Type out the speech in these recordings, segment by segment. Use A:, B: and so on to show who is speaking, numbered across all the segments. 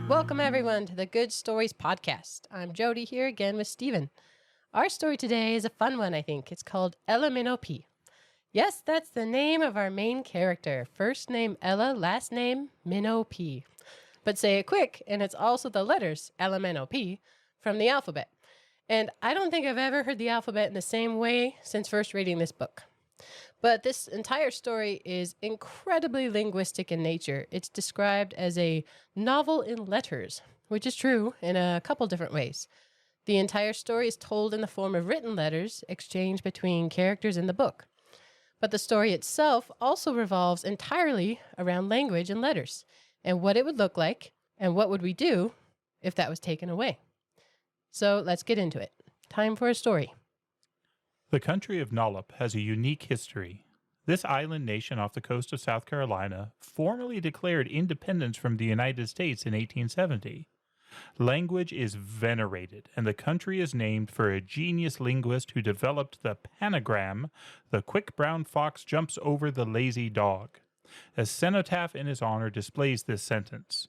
A: Welcome, everyone, to the Good Stories Podcast. I'm Jody here again with Stephen. Our story today is a fun one, I think. It's called Ella Minnow. Yes, that's the name of our main character. First name Ella, last name Minnow. But say it quick, and it's also the letters L-M-N-O-P from the alphabet. And I don't think I've ever heard the alphabet in the same way since first reading this book. But this entire story is incredibly linguistic in nature. It's described as a novel in letters, which is true in a couple different ways. The entire story is told in the form of written letters exchanged between characters in the book. But the story itself also revolves entirely around language and letters, and what it would look like, and what would we do if that was taken away. So let's get into it. Time for a story.
B: The country of Nollop has a unique history. This island nation off the coast of South Carolina formally declared independence from the United States in 1870. Language is venerated, and the country is named for a genius linguist who developed the panagram, "The quick brown fox jumps over the lazy dog." A cenotaph in his honor displays this sentence.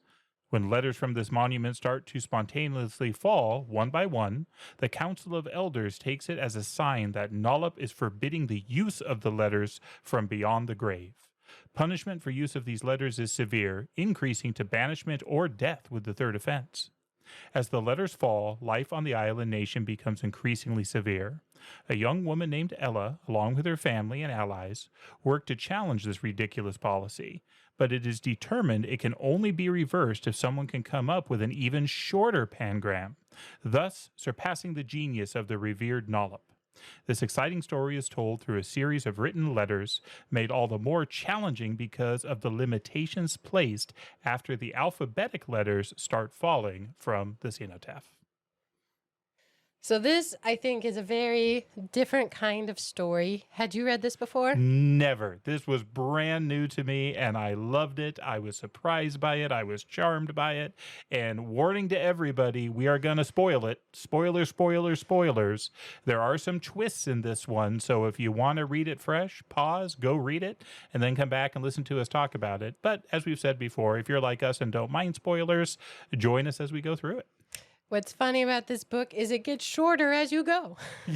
B: When letters from this monument start to spontaneously fall, one by one, the Council of Elders takes it as a sign that Nollop is forbidding the use of the letters from beyond the grave. Punishment for use of these letters is severe, increasing to banishment or death with the third offense. As the letters fall, life on the island nation becomes increasingly severe. A young woman named Ella, along with her family and allies, work to challenge this ridiculous policy, but it is determined it can only be reversed if someone can come up with an even shorter pangram, thus surpassing the genius of the revered Nollop. This exciting story is told through a series of written letters made all the more challenging because of the limitations placed after the alphabetic letters start falling from the cenotaph.
A: So this, I think, is a very different kind of story. Had you read this before?
B: Never. This was brand new to me, and I loved it. I was surprised by it. I was charmed by it. And warning to everybody, we are going to spoil it. Spoilers, spoilers, spoilers. There are some twists in this one, so if you want to read it fresh, pause, go read it, and then come back and listen to us talk about it. But as we've said before, if you're like us and don't mind spoilers, join us as we go through it.
A: What's funny about this book is it gets shorter as you go.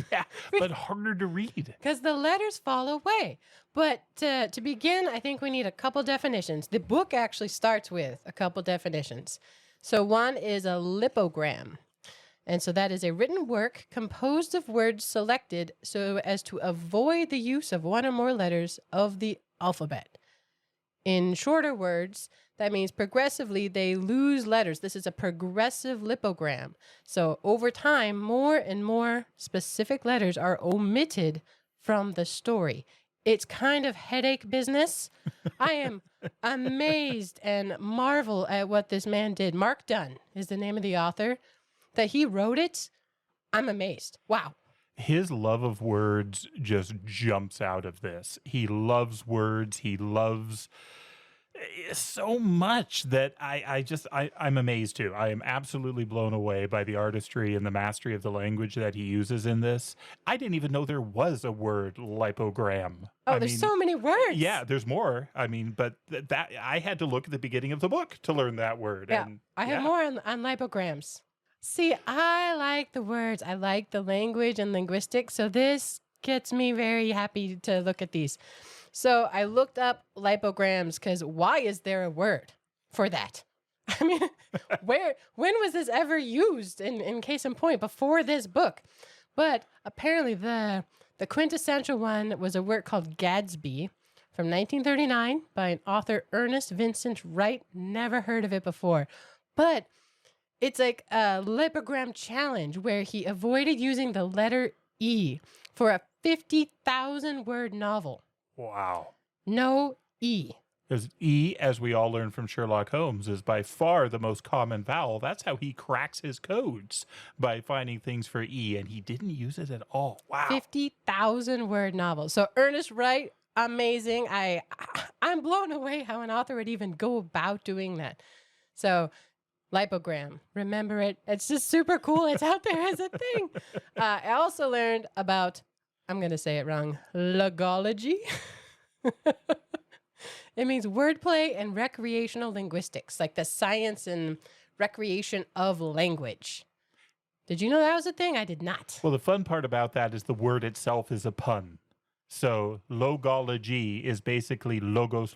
B: Yeah, but harder to read.
A: Because the letters fall away. But to begin, I think we need a couple definitions. The book actually starts with a couple definitions. So one is a lipogram. And so that is a written work composed of words selected so as to avoid the use of one or more letters of the alphabet. In shorter words, that means progressively they lose letters. This is a progressive lipogram. So over time, more and more specific letters are omitted from the story. It's kind of headache business. I am amazed and marvel at what this man did. Mark Dunn is the name of the author. That he wrote it, I'm amazed. Wow.
B: His love of words just jumps out of this. He loves words. He loves so much that I'm amazed too. I am absolutely blown away by the artistry and the mastery of the language that he uses in this. I didn't even know there was a word lipogram.
A: Oh, there's so many words.
B: Yeah, there's more. I mean, but that I had to look at the beginning of the book to learn that word.
A: Yeah,
B: and,
A: I have more on lipograms. See, I like the words. I like the language and linguistics. So this gets me very happy to look at these. So I looked up lipograms because why is there a word for that? I mean, when was this ever used in case in point before this book? But apparently the quintessential one was a work called Gadsby from 1939 by an author, Ernest Vincent Wright. Never heard of it before. But it's like a lipogram challenge where he avoided using the letter E for a 50,000 word novel.
B: Wow.
A: No E.
B: Because E, as we all learned from Sherlock Holmes, is by far the most common vowel. That's how he cracks his codes, by finding things for E, and he didn't use it at all. Wow.
A: 50,000 word novel. So Ernest Wright, amazing. I'm blown away how an author would even go about doing that. So lipogram, remember it. It's just super cool. It's out there as a thing. I also learned about, I'm going to say it wrong, logology. It means wordplay and recreational linguistics, like the science and recreation of language. Did you know that was a thing? I did not.
B: Well, the fun part about that is the word itself is a pun. So logology is basically logos,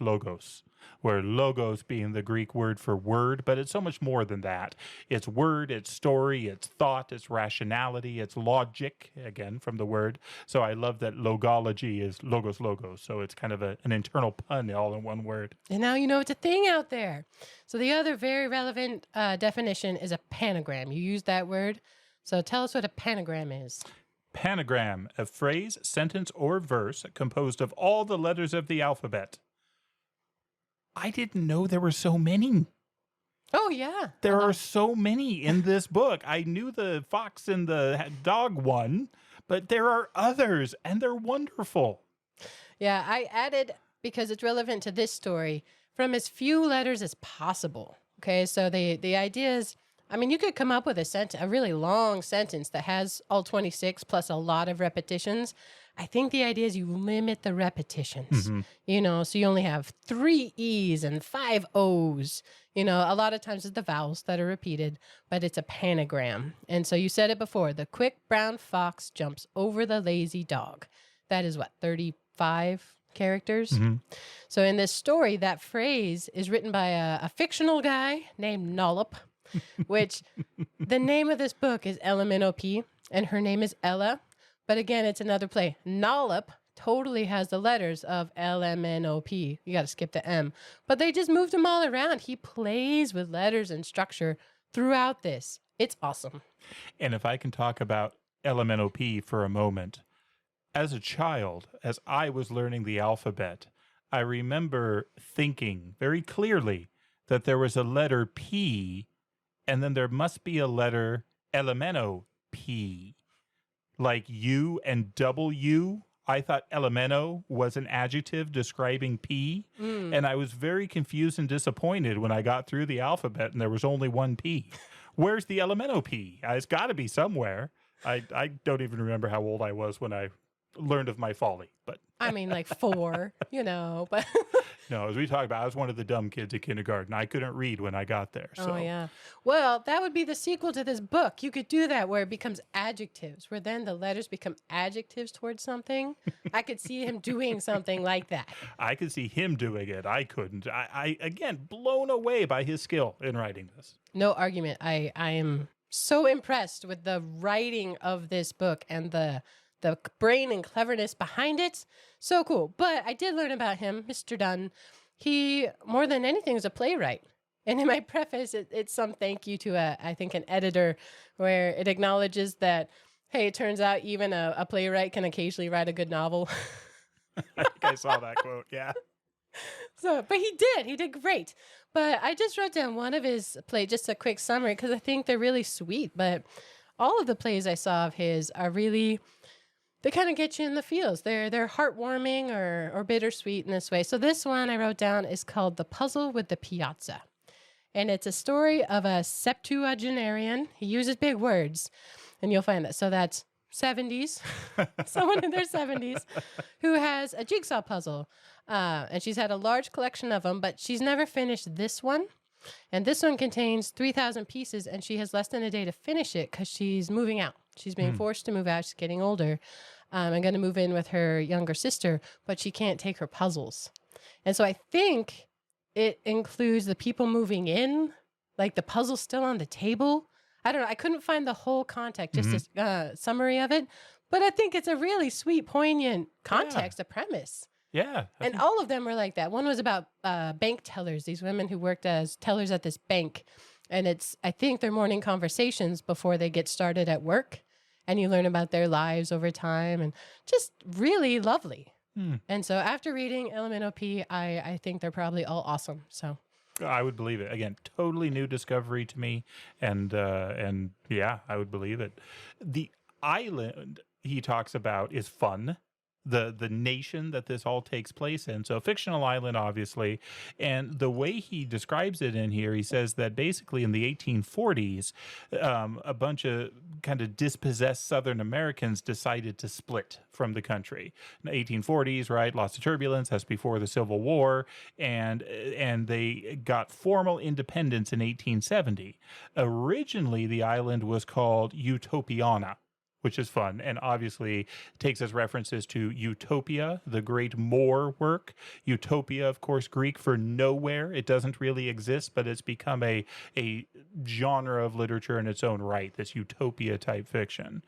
B: where logos being the Greek word for word, but it's so much more than that. It's word, it's story, it's thought, it's rationality, it's logic, again, from the word. So I love that logology is logos. So it's kind of an internal pun all in one word.
A: And now you know it's a thing out there. So the other very relevant definition is a panagram. You use that word. So tell us what a panagram is.
B: Panagram, a phrase, sentence, or verse composed of all the letters of the alphabet. I didn't know there were so many.
A: Oh, yeah.
B: There are so many in this book. I knew the fox and the dog one, but there are others, and they're wonderful.
A: Yeah, I added, because it's relevant to this story, from as few letters as possible. Okay, so the idea is, I mean, you could come up with a really long sentence that has all 26 plus a lot of repetitions. I think the idea is you limit the repetitions, so you only have 3 E's and 5 O's. A lot of times it's the vowels that are repeated, but it's a panagram. And so you said it before, the quick brown fox jumps over the lazy dog. That is 35 characters? So in this story, that phrase is written by a fictional guy named Nollop, which the name of this book is LMNOP, and her name is Ella. But again, it's another play. Nollop totally has the letters of LMNOP. You got to skip the M. But they just moved them all around. He plays with letters and structure throughout this. It's awesome.
B: And if I can talk about LMNOP for a moment, as a child, as I was learning the alphabet, I remember thinking very clearly that there was a letter P, and then there must be a letter LMNOP. Like U and W. I thought elemento was an adjective describing P. And I was very confused and disappointed when I got through the alphabet and there was only one P. Where's the elemento P? It's got to be somewhere. I don't even remember how old I was when I learned of my folly. But
A: I mean, 4, but...
B: No, as we talked about, I was one of the dumb kids at kindergarten. I couldn't read when I got there. So.
A: Oh, yeah. Well, that would be the sequel to this book. You could do that where it becomes adjectives, where then the letters become adjectives towards something. I could see him doing something like that.
B: I could see him doing it. I couldn't. I again, blown away by his skill in writing this.
A: No argument. I am so impressed with the writing of this book and the brain and cleverness behind it. So cool. But I did learn about him, Mr. Dunn. He, more than anything, is a playwright. And in my preface, it's some thank you to, I think, an editor where it acknowledges that, hey, it turns out even a playwright can occasionally write a good novel.
B: I think I saw that quote, yeah.
A: But he did great. But I just wrote down one of his plays, just a quick summary, because I think they're really sweet. But all of the plays I saw of his are really... They kind of get you in the feels. They're heartwarming or bittersweet in this way. So this one I wrote down is called The Puzzle with the Piazza. And it's a story of a septuagenarian. He uses big words, and you'll find that. So that's 70s, someone in their 70s, who has a jigsaw puzzle. And she's had a large collection of them, but she's never finished this one. And this one contains 3,000 pieces, and she has less than a day to finish it because she's moving out. She's being forced to move out. She's getting older. I'm going to move in with her younger sister, but she can't take her puzzles. And so I think it includes the people moving in, like the puzzle's still on the table. I don't know. I couldn't find the whole context, just a summary of it. But I think it's a really sweet, poignant context, a premise.
B: Yeah.
A: And all of them were like that. One was about bank tellers, these women who worked as tellers at this bank. And I think their morning conversations before they get started at work. And you learn about their lives over time and just really lovely. And so after reading LMNOP, I think they're probably all awesome. So
B: I would believe it. Again, totally new discovery to me. And yeah, I would believe it. The island he talks about is fun. the nation that this all takes place in. So fictional island, obviously. And the way he describes it in here, he says that basically in the 1840s, a bunch of kind of dispossessed Southern Americans decided to split from the country. In the 1840s, right? Lots of turbulence. That's before the Civil War. And they got formal independence in 1870. Originally, the island was called Utopiana, which is fun, and obviously takes as references to Utopia, the great Moore work. Utopia, of course, Greek for nowhere. It doesn't really exist, but it's become a genre of literature in its own right, this utopia type fiction.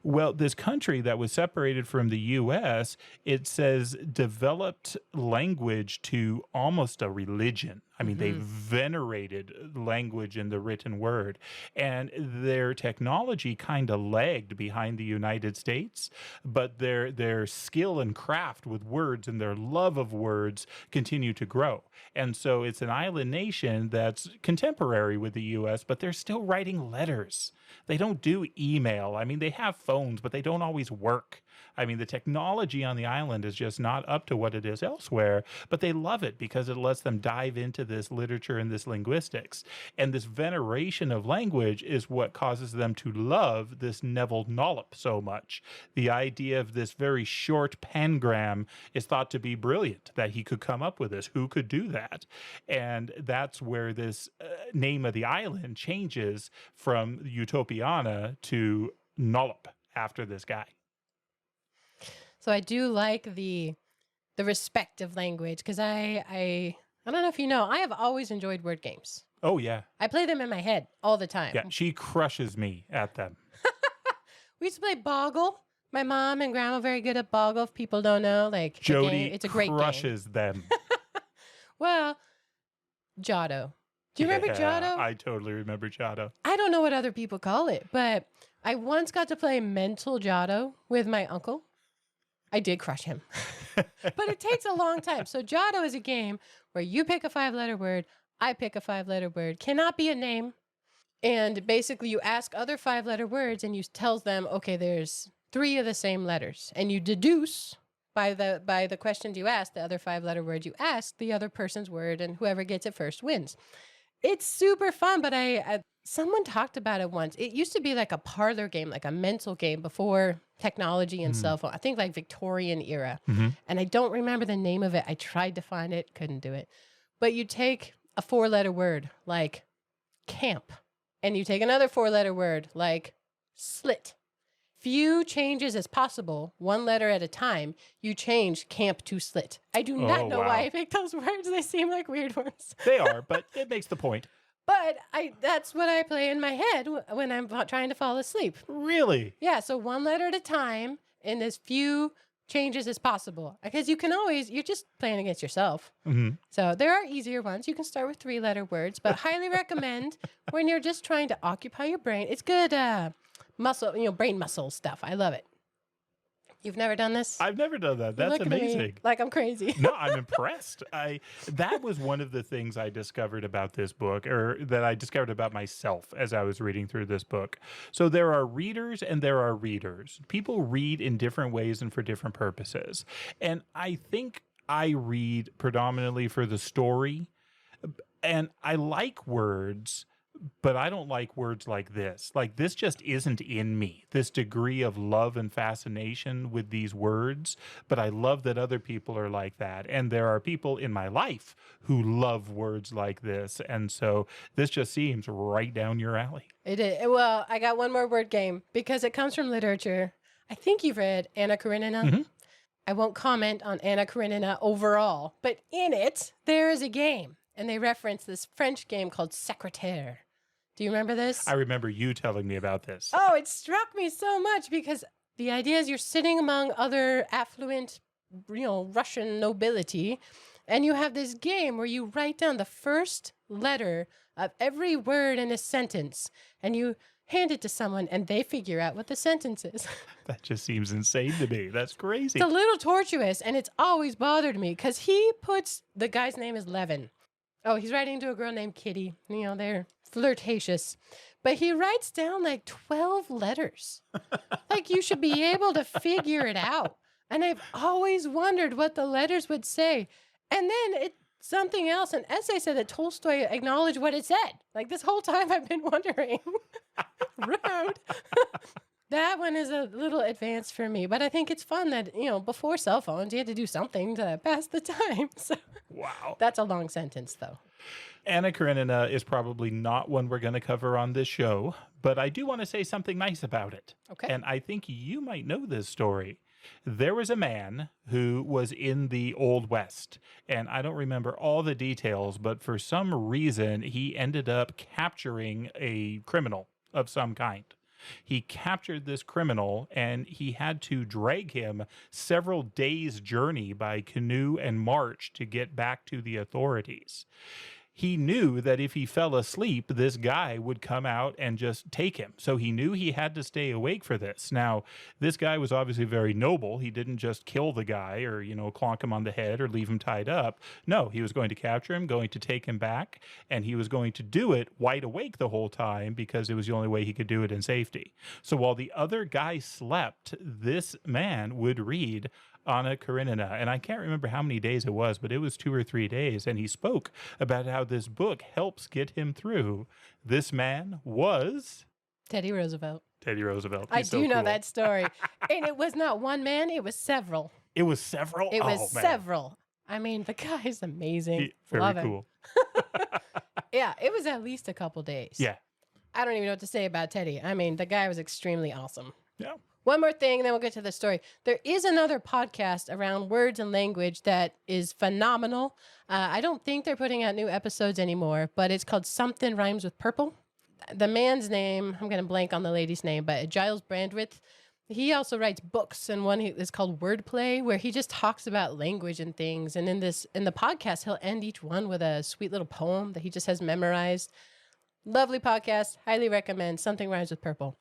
B: Well, this country that was separated from the U.S., it says developed language to almost a religion. I mean, they venerated language in the written word, and their technology kind of lagged behind the United States, but their skill and craft with words and their love of words continue to grow. And so it's an island nation that's contemporary with the U.S., but they're still writing letters. They don't do email. I mean, they have phones, but they don't always work. I mean, the technology on the island is just not up to what it is elsewhere, but they love it because it lets them dive into this literature and this linguistics. And this veneration of language is what causes them to love this Neville Knollope so much. The idea of this very short pangram is thought to be brilliant, that he could come up with this. Who could do that? And that's where this name of the island changes from Utopiana to Knollope after this guy.
A: So I do like the respect of language, because I don't know if you know, I have always enjoyed word games.
B: Oh, yeah.
A: I play them in my head all the time.
B: Yeah, she crushes me at them.
A: We used to play Boggle. My mom and grandma very good at Boggle, if people don't know. Like,
B: Jody
A: it's a great
B: crushes
A: game.
B: them.
A: Well, Giotto. Do you remember Giotto?
B: I totally remember Giotto.
A: I don't know what other people call it, but I once got to play mental Giotto with my uncle. I did crush him, but it takes a long time. So Giotto is a game where you pick a 5-letter word, I pick a 5-letter word, cannot be a name. And basically you ask other 5-letter words and you tell them, okay, there's 3 of the same letters. And you deduce by the questions you ask, the other 5-letter word you ask, the other person's word, and whoever gets it first wins. It's super fun, but someone talked about it once. It used to be like a parlor game, like a mental game before technology and cell phone. I think like Victorian era. And I don't remember the name of it. I tried to find it, couldn't do it. But you take a 4-letter word like camp, and you take another 4-letter word like slit. Few changes as possible, 1 letter at a time, you change camp to slit. I do not know why I picked those words. They seem like weird ones.
B: They are, but it makes the point.
A: But that's what I play in my head when I'm trying to fall asleep.
B: Really?
A: Yeah, so 1 letter at a time and as few changes as possible. Because you're just playing against yourself. So there are easier ones. You can start with 3-letter words, but highly recommend when you're just trying to occupy your brain. It's good brain muscle stuff. I love it. You've never done this?
B: I've never done that. That's amazing.
A: Like I'm crazy.
B: No, I'm impressed. That was one of the things I discovered about this book, or that I discovered about myself as I was reading through this book. So there are readers and there are readers. People read in different ways and for different purposes. And I think I read predominantly for the story. And I like words, but I don't like words like this. Like, this just isn't in me, this degree of love and fascination with these words. But I love that other people are like that. And there are people in my life who love words like this. And so this just seems right down your alley.
A: It is. Well, I got one more word game because it comes from literature. I think you've read Anna Karenina. I won't comment on Anna Karenina overall, but in it, there is a game. And they reference this French game called Secrétaire. Do you remember this?
B: I remember you telling me about this.
A: Oh, it struck me so much because the idea is you're sitting among other affluent, Russian nobility, and you have this game where you write down the first letter of every word in a sentence, and you hand it to someone, and they figure out what the sentence is.
B: That just seems insane to me. That's crazy.
A: It's a little tortuous, and it's always bothered me because the guy's name is Levin. Oh, he's writing to a girl named Kitty. They're flirtatious. But he writes down like 12 letters. Like, you should be able to figure it out. And I've always wondered what the letters would say. And then something else, an essay said that Tolstoy acknowledged what it said. Like this whole time I've been wondering. Rude. That one is a little advanced for me, but I think it's fun that, before cell phones, you had to do something to pass the time. So
B: Wow.
A: that's a long sentence, though.
B: Anna Karenina is probably not one we're going to cover on this show, but I do want to say something nice about it.
A: Okay.
B: And I think you might know this story. There was a man who was in the Old West, and I don't remember all the details, but for some reason, he ended up capturing a criminal of some kind. He captured this criminal and he had to drag him several days' journey by canoe and march to get back to the authorities. He knew that if he fell asleep, this guy would come out and just take him. So he knew he had to stay awake for this. Now, this guy was obviously very noble. He didn't just kill the guy or, clonk him on the head or leave him tied up. No, he was going to capture him, going to take him back, and he was going to do it wide awake the whole time because it was the only way he could do it in safety. So while the other guy slept, this man would read Anna Karenina. And I can't remember how many days it was, but it was 2 or 3 days. And he spoke about how this book helps get him through. This man was
A: Teddy Roosevelt.
B: Teddy Roosevelt.
A: I do know that story. And it was not one man, it was several.
B: It was several?
A: It was several. I mean, the guy is amazing.
B: Very cool.
A: Yeah, it was at least a couple days.
B: Yeah.
A: I don't even know what to say about Teddy. I mean, the guy was extremely awesome.
B: Yeah.
A: One more thing, then we'll get to the story. There is another podcast around words and language that is phenomenal. I don't think they're putting out new episodes anymore, but it's called Something Rhymes with Purple. The man's name, I'm going to blank on the lady's name, but Giles Brandreth. He also writes books, and one is called Wordplay, where he just talks about language and things. And in the podcast, he'll end each one with a sweet little poem that he just has memorized. Lovely podcast. Highly recommend. Something Rhymes with Purple.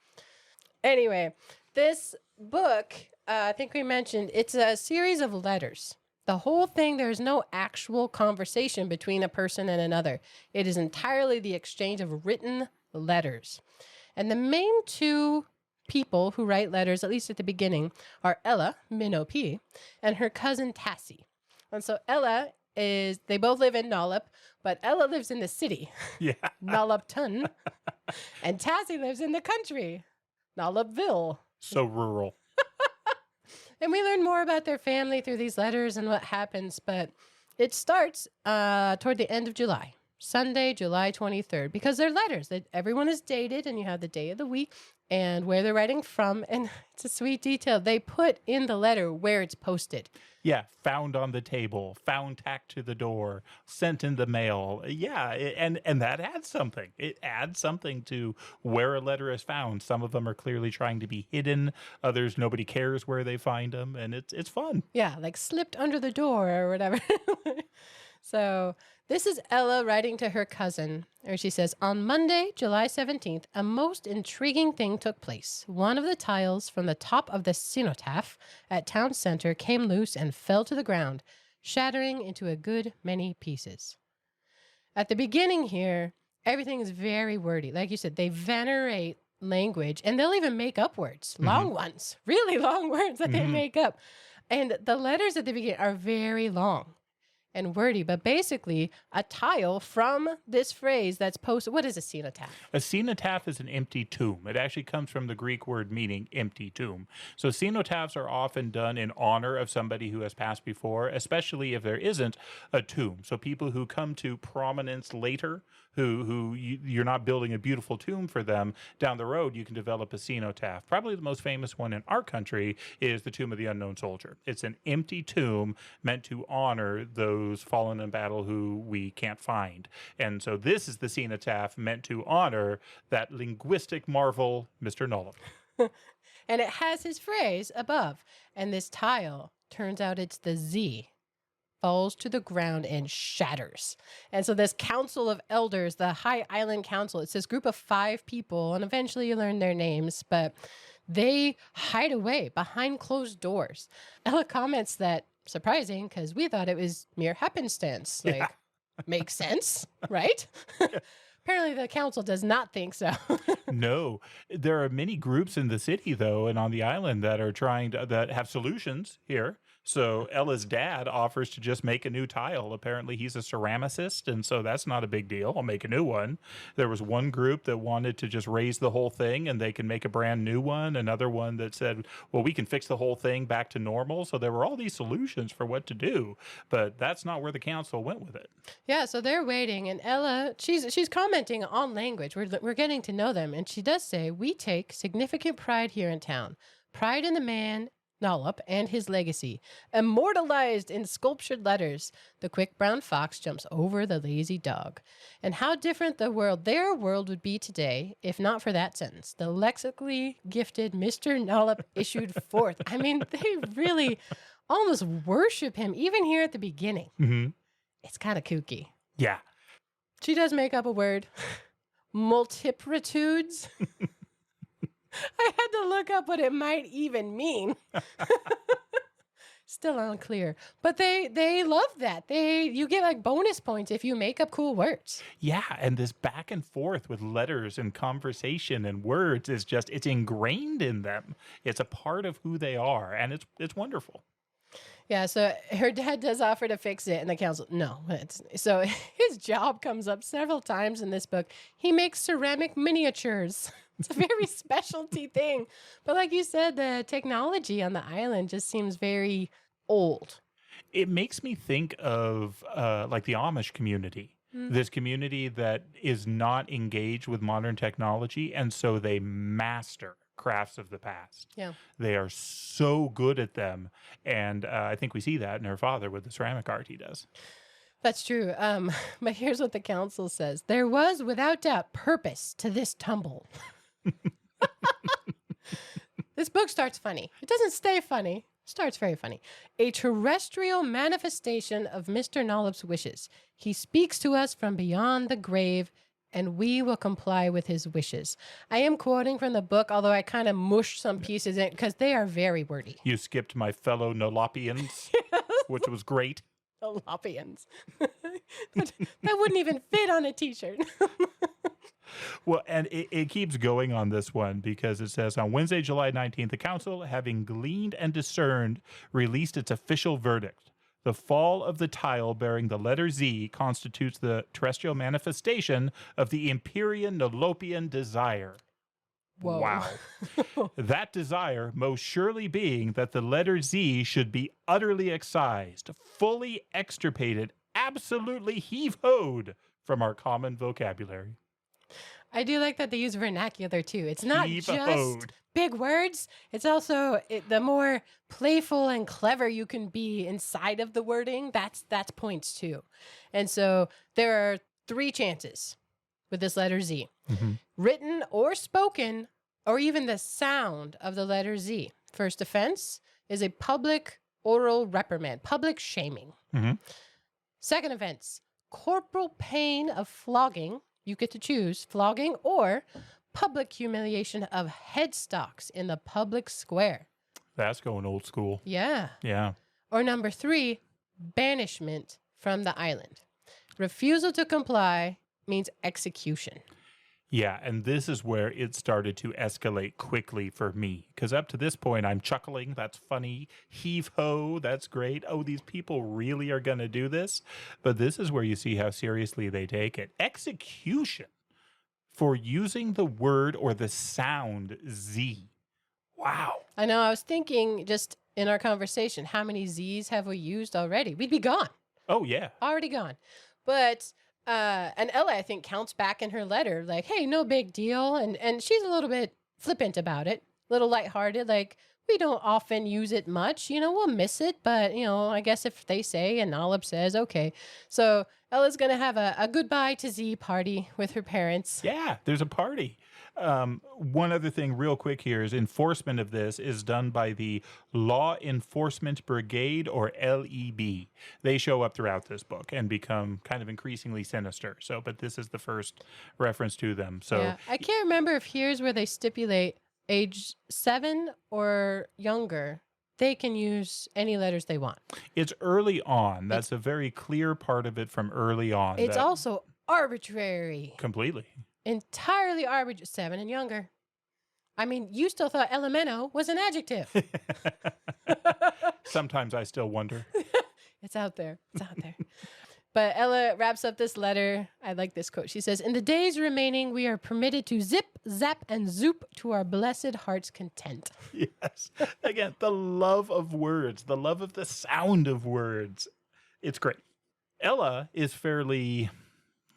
A: Anyway, this book, I think we mentioned, it's a series of letters. The whole thing, there's no actual conversation between a person and another. It is entirely the exchange of written letters. And the main two people who write letters, at least at the beginning, are Ella, Minnow P, and her cousin Tassie. And so they both live in Nollop, but Ella lives in the city,
B: Yeah.
A: Nollopton, and Tassie lives in the country, Nollopville.
B: So rural.
A: And we learn more about their family through these letters and what happens, but it starts toward the end of July, Sunday, July 23rd, because they're letters that everyone is dated, and you have the day of the week and where they're writing from. And it's a sweet detail. They put in the letter where it's posted.
B: Yeah, found on the table, found tacked to the door, sent in the mail. Yeah, and that adds something. It adds something to where a letter is found. Some of them are clearly trying to be hidden. Others, nobody cares where they find them, and it's fun.
A: Yeah, like slipped under the door or whatever. So this is Ella writing to her cousin, where she says, on Monday, July 17th, a most intriguing thing took place. One of the tiles from the top of the cenotaph at town center came loose and fell to the ground, shattering into a good many pieces. At the beginning here, everything is very wordy. Like you said, they venerate language, and they'll even make up words, long ones, really long words that they make up. And the letters at the beginning are very long and wordy, but basically a tile from this phrase that's posted. What is a cenotaph?
B: A cenotaph is an empty tomb. It actually comes from the Greek word meaning empty tomb. So cenotaphs are often done in honor of somebody who has passed before, especially if there isn't a tomb. So people who come to prominence later, you're not building a beautiful tomb for them, down the road you can develop a cenotaph. Probably the most famous one in our country is the Tomb of the Unknown Soldier. It's an empty tomb meant to honor those fallen in battle who we can't find. And so this is the cenotaph meant to honor that linguistic marvel, Mr. Nolan.
A: And it has his phrase above. And this tile, turns out it's the Z, falls to the ground and shatters. And so this council of elders, the High Island Council, it's this group of 5 people, and eventually you learn their names, but they hide away behind closed doors. Ella comments that, surprising, because we thought it was mere happenstance. Like, makes sense, right? Apparently the council does not think so.
B: No, there are many groups in the city though, and on the island that are that have solutions here. So Ella's dad offers to just make a new tile. Apparently he's a ceramicist, and so that's not a big deal. I'll make a new one. There was one group that wanted to just raise the whole thing and they can make a brand new one. Another one that said, well, we can fix the whole thing back to normal. So there were all these solutions for what to do, but that's not where the council went with it.
A: Yeah, so they're waiting, and Ella, she's commenting on language. We're getting to know them, and she does say, "We take significant pride here in town. Pride in the man Nollop and his legacy, immortalized in sculptured letters. The quick brown fox jumps over the lazy dog. And how different their world would be today if not for that sentence. The lexically gifted Mr. Nollop issued forth." I mean, they really almost worship him, even here at the beginning.
B: Mm-hmm.
A: It's kind of kooky.
B: Yeah.
A: She does make up a word. Multipritudes. I had to look up what it might even mean. Still unclear. But they love that. You get like bonus points if you make up cool words.
B: Yeah, and this back and forth with letters and conversation and words is just, it's ingrained in them. It's a part of who they are, and it's wonderful.
A: Yeah, so her dad does offer to fix it, and the council, no. So his job comes up several times in this book. He makes ceramic miniatures. It's a very specialty thing. But like you said, the technology on the island just seems very old.
B: It makes me think of like the Amish community. This community that is not engaged with modern technology, and so they master crafts of the past.
A: Yeah.
B: They are so good at them. And I think we see that in her father with the ceramic art he does.
A: That's true. But here's what the council says. There was, without doubt, purpose to this tumble. This book starts funny. It doesn't stay funny. It starts very funny. A terrestrial manifestation of Mr. Nollop's wishes. He speaks to us from beyond the grave, and we will comply with his wishes. I am quoting from the book, although I kind of mushed some pieces in because they are very wordy.
B: You skipped my fellow Nolopians, which was great.
A: Nolopians. that wouldn't even fit on a t-shirt.
B: Well, and it keeps going on this one because it says, on Wednesday, July 19th, the council, having gleaned and discerned, released its official verdict. The fall of the tile bearing the letter Z constitutes the terrestrial manifestation of the Empyrean Nolopian desire.
A: Whoa.
B: Wow. That desire most surely being that the letter Z should be utterly excised, fully extirpated, absolutely heave-hoed from our common vocabulary.
A: I do like that they use vernacular too. It's not
B: Heave-a-hoed.
A: just big words. It's also the more playful and clever you can be inside of the wording. That's points too. And so there are 3 chances with this letter Z.
B: Mm-hmm.
A: Written or spoken, or even the sound of the letter Z. First offense is a public oral reprimand, public shaming.
B: Mm-hmm.
A: Second offense, corporal pain of flogging. You get to choose flogging or public humiliation of headstocks in the public square.
B: That's going old school.
A: Yeah.
B: Yeah.
A: Or number 3, banishment from the island. Refusal to comply means execution.
B: Yeah, and this is where it started to escalate quickly for me. Because up to this point, I'm chuckling. That's funny. Heave-ho, that's great. Oh, these people really are going to do this? But this is where you see how seriously they take it. Execution for using the word or the sound Z. Wow.
A: I know, I was thinking just in our conversation, how many Z's have we used already? We'd be gone.
B: Oh, yeah.
A: Already gone. But... and Ella, I think, counts back in her letter, like, hey, no big deal. And she's a little bit flippant about it, a little lighthearted, like, we don't often use it much. We'll miss it, but, I guess if they say and Nollop says, okay. So Ella's going to have a goodbye to Z party with her parents.
B: Yeah, there's a party. One other thing real quick here is enforcement of this is done by the Law Enforcement Brigade, or LEB. They show up throughout this book and become kind of increasingly sinister. So, but this is the first reference to them. So
A: Yeah. I can't remember if here's where they stipulate age 7 or younger. They can use any letters they want.
B: it's early on. That's a very clear part of it from early on.
A: It's also arbitrary.
B: Completely.
A: Entirely arbitrary. 7 and younger. I mean, you still thought elemento was an adjective.
B: Sometimes I still wonder.
A: It's out there. It's out there. But Ella wraps up this letter. I like this quote. She says, "In the days remaining, we are permitted to zip, zap, and zoop to our blessed heart's content."
B: Yes. Again, the love of words, the love of the sound of words. It's great. Ella is fairly,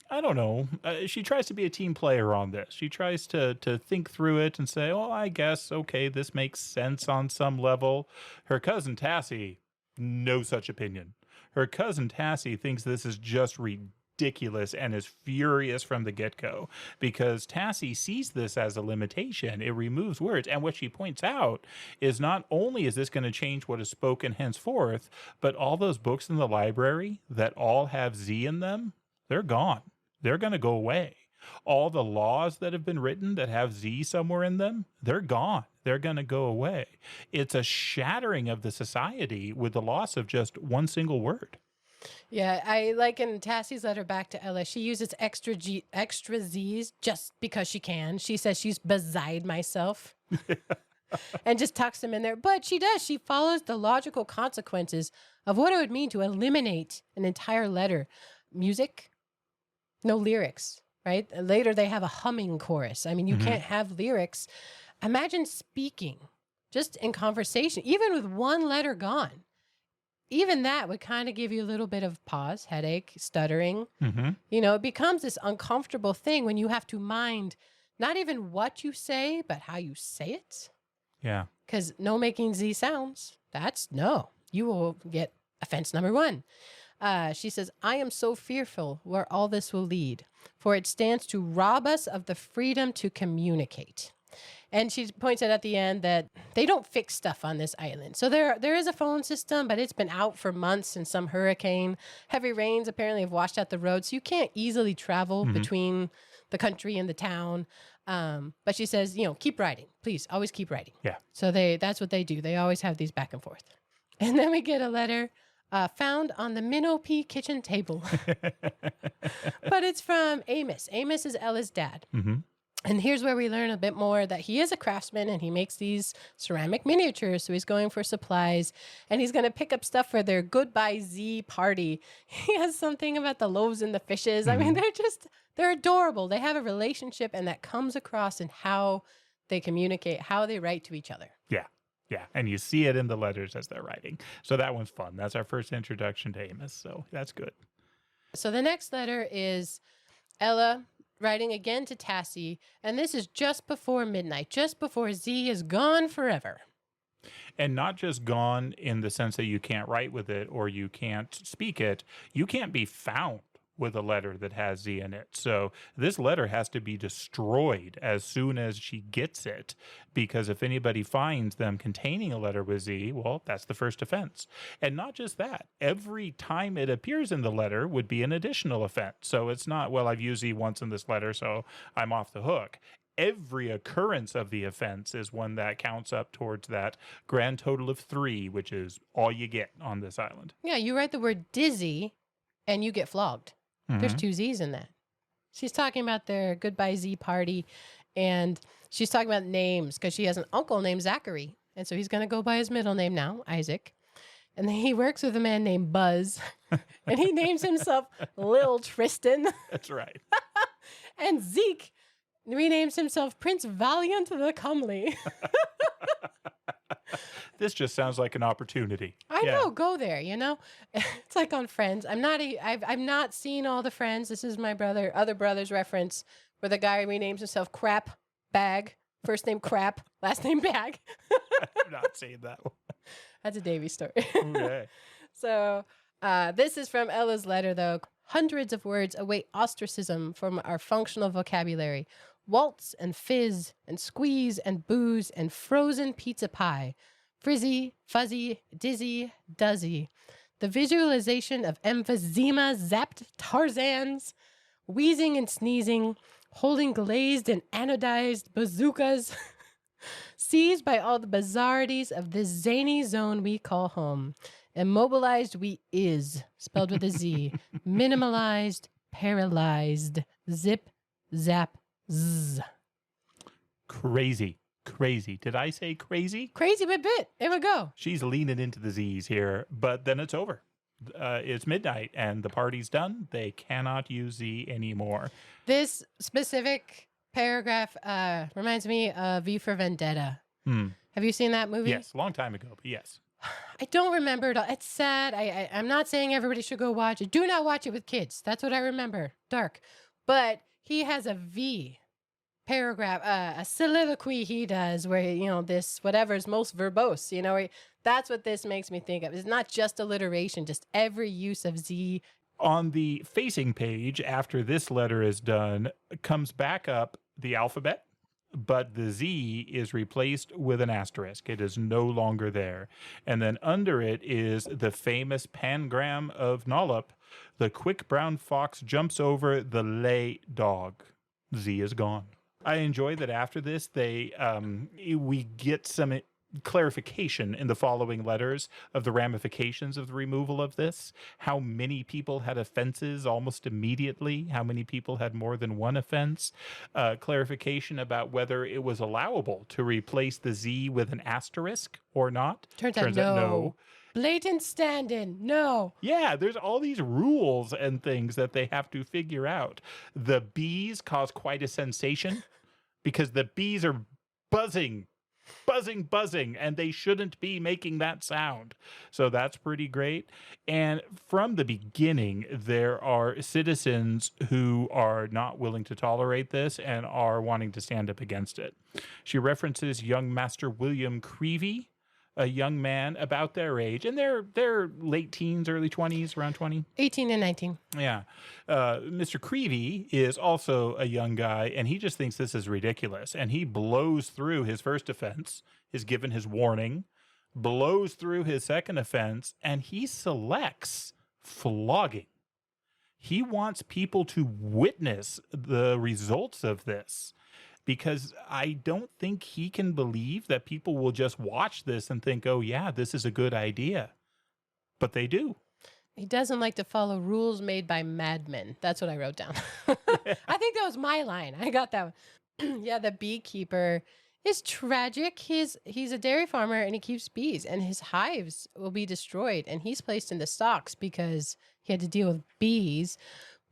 B: I don't know, she tries to be a team player on this. She tries to think through it and say, oh, I guess, okay, this makes sense on some level. Her cousin Tassie, no such opinion. Her cousin Tassie thinks this is just ridiculous and is furious from the get-go because Tassie sees this as a limitation. It removes words. And what she points out is not only is this going to change what is spoken henceforth, but all those books in the library that all have Z in them, they're gone. They're going to go away. All the laws that have been written that have Z somewhere in them, they're gone. They're going to go away. It's a shattering of the society with the loss of just one single word.
A: Yeah, I like in Tassie's letter back to Ella, she uses extra Z's just because she can. She says she's beside myself and just tucks them in there. But she does. She follows the logical consequences of what it would mean to eliminate an entire letter. Music, no lyrics. Right? Later, they have a humming chorus. I mean, you can't have lyrics. Imagine speaking just in conversation, even with one letter gone. Even that would kind of give you a little bit of pause, headache, stuttering. You know, it becomes this uncomfortable thing when you have to mind not even what you say, but how you say it.
B: Yeah.
A: Because no making Z sounds. That's no. You will get offense number 1. She says, "I am so fearful where all this will lead, for it stands to rob us of the freedom to communicate." And she points out at the end that they don't fix stuff on this island. So there is a phone system, but it's been out for months in some hurricane. Heavy rains apparently have washed out the road, so you can't easily travel between the country and the town. But she says, you know, keep writing. Please, always keep writing.
B: Yeah.
A: So that's what they do. They always have these back and forth. And then we get a letter found on the Minnow kitchen table. But it's from Amos. Amos is Ella's dad. And here's where we learn a bit more that he is a craftsman and he makes these ceramic miniatures. So he's going for supplies and he's going to pick up stuff for their Goodbye Z party. He has something about the loaves and the fishes. I mean, they're adorable. They have a relationship and that comes across in how they communicate, how they write to each other.
B: Yeah. Yeah, and you see it in the letters as they're writing. So that one's fun. That's our first introduction to Amos, so that's good.
A: So the next letter is Ella writing again to Tassie, and this is just before midnight, just before Z is gone forever.
B: And not just gone in the sense that you can't write with it or you can't speak it. You can't be found with a letter that has Z in it. So this letter has to be destroyed as soon as she gets it, because if anybody finds them containing a letter with Z, well, that's the first offense. And not just that, every time it appears in the letter would be an additional offense. So it's not, well, I've used Z once in this letter, so I'm off the hook. Every occurrence of the offense is one that counts up towards that grand total of 3, which is all you get on this island.
A: Yeah, you write the word dizzy and you get flogged. There's 2 Z's in that. She's talking about their Goodbye Z party, and she's talking about names because she has an uncle named Zachary. And so he's going to go by his middle name now, Isaac. And then he works with a man named Buzz, and he names himself Lil Tristan.
B: That's right.
A: And Zeke renames himself Prince Valiant the Comely.
B: This just sounds like an opportunity.
A: I know, go there, you know? It's like on Friends. I've not seen all the Friends. This is my other brother's reference where the guy renames himself Crap Bag. First name Crap, last name Bag.
B: I've not seen that one.
A: That's a Davy story.
B: Okay.
A: So this is from Ella's letter, though. Hundreds of words await ostracism from our functional vocabulary. Waltz and fizz and squeeze and booze and frozen pizza pie. Frizzy, fuzzy, dizzy, duzzy. The visualization of emphysema zapped Tarzans, wheezing and sneezing, holding glazed and anodized bazookas, seized by all the bizarrities of this zany zone we call home. Immobilized we is, spelled with a Z, minimalized, paralyzed. Zip, zap, zzz.
B: Crazy. Did I say crazy?
A: Crazy bit. There we go.
B: She's leaning into the Z's here, but then it's over. It's midnight and the party's done. They cannot use Z anymore.
A: This specific paragraph reminds me of V for Vendetta. Have you seen that movie?
B: Yes, a long time ago, but yes.
A: I don't remember it all. It's sad. I'm not saying everybody should go watch it. Do not watch it with kids. That's what I remember. Dark. But he has a V paragraph, a soliloquy he does where, this whatever is most verbose, that's what this makes me think of. It's not just alliteration, just every use of Z.
B: On the facing page, after this letter is done, comes back up the alphabet, but the Z is replaced with an asterisk. It is no longer there. And then under it is the famous pangram of Nollop. The quick brown fox jumps over the lay dog. Z is gone. I enjoy that after this, we get some clarification in the following letters of the ramifications of the removal of this, how many people had offenses almost immediately, how many people had more than one offense, clarification about whether it was allowable to replace the Z with an asterisk or not.
A: Turns out no. Blatant stand-in, no.
B: Yeah, there's all these rules and things that they have to figure out. The bees cause quite a sensation because the bees are buzzing, and they shouldn't be making that sound. So that's pretty great. And from the beginning, there are citizens who are not willing to tolerate this and are wanting to stand up against it. She references young Master William Creevy, a young man about their age, and they're late teens, early 20s, around 20.
A: 18 and 19.
B: Yeah. Mr. Creevy is also a young guy, and he just thinks this is ridiculous. And he blows through his first offense, is given his warning, blows through his second offense, and he selects flogging. He wants people to witness the results of this, because I don't think he can believe that people will just watch this and think, oh, yeah, this is a good idea. But they do.
A: He doesn't like to follow rules made by madmen. That's what I wrote down. I think that was my line. I got that one. Yeah, the beekeeper is tragic. He's a dairy farmer and he keeps bees, and his hives will be destroyed, and he's placed in the stocks because he had to deal with bees.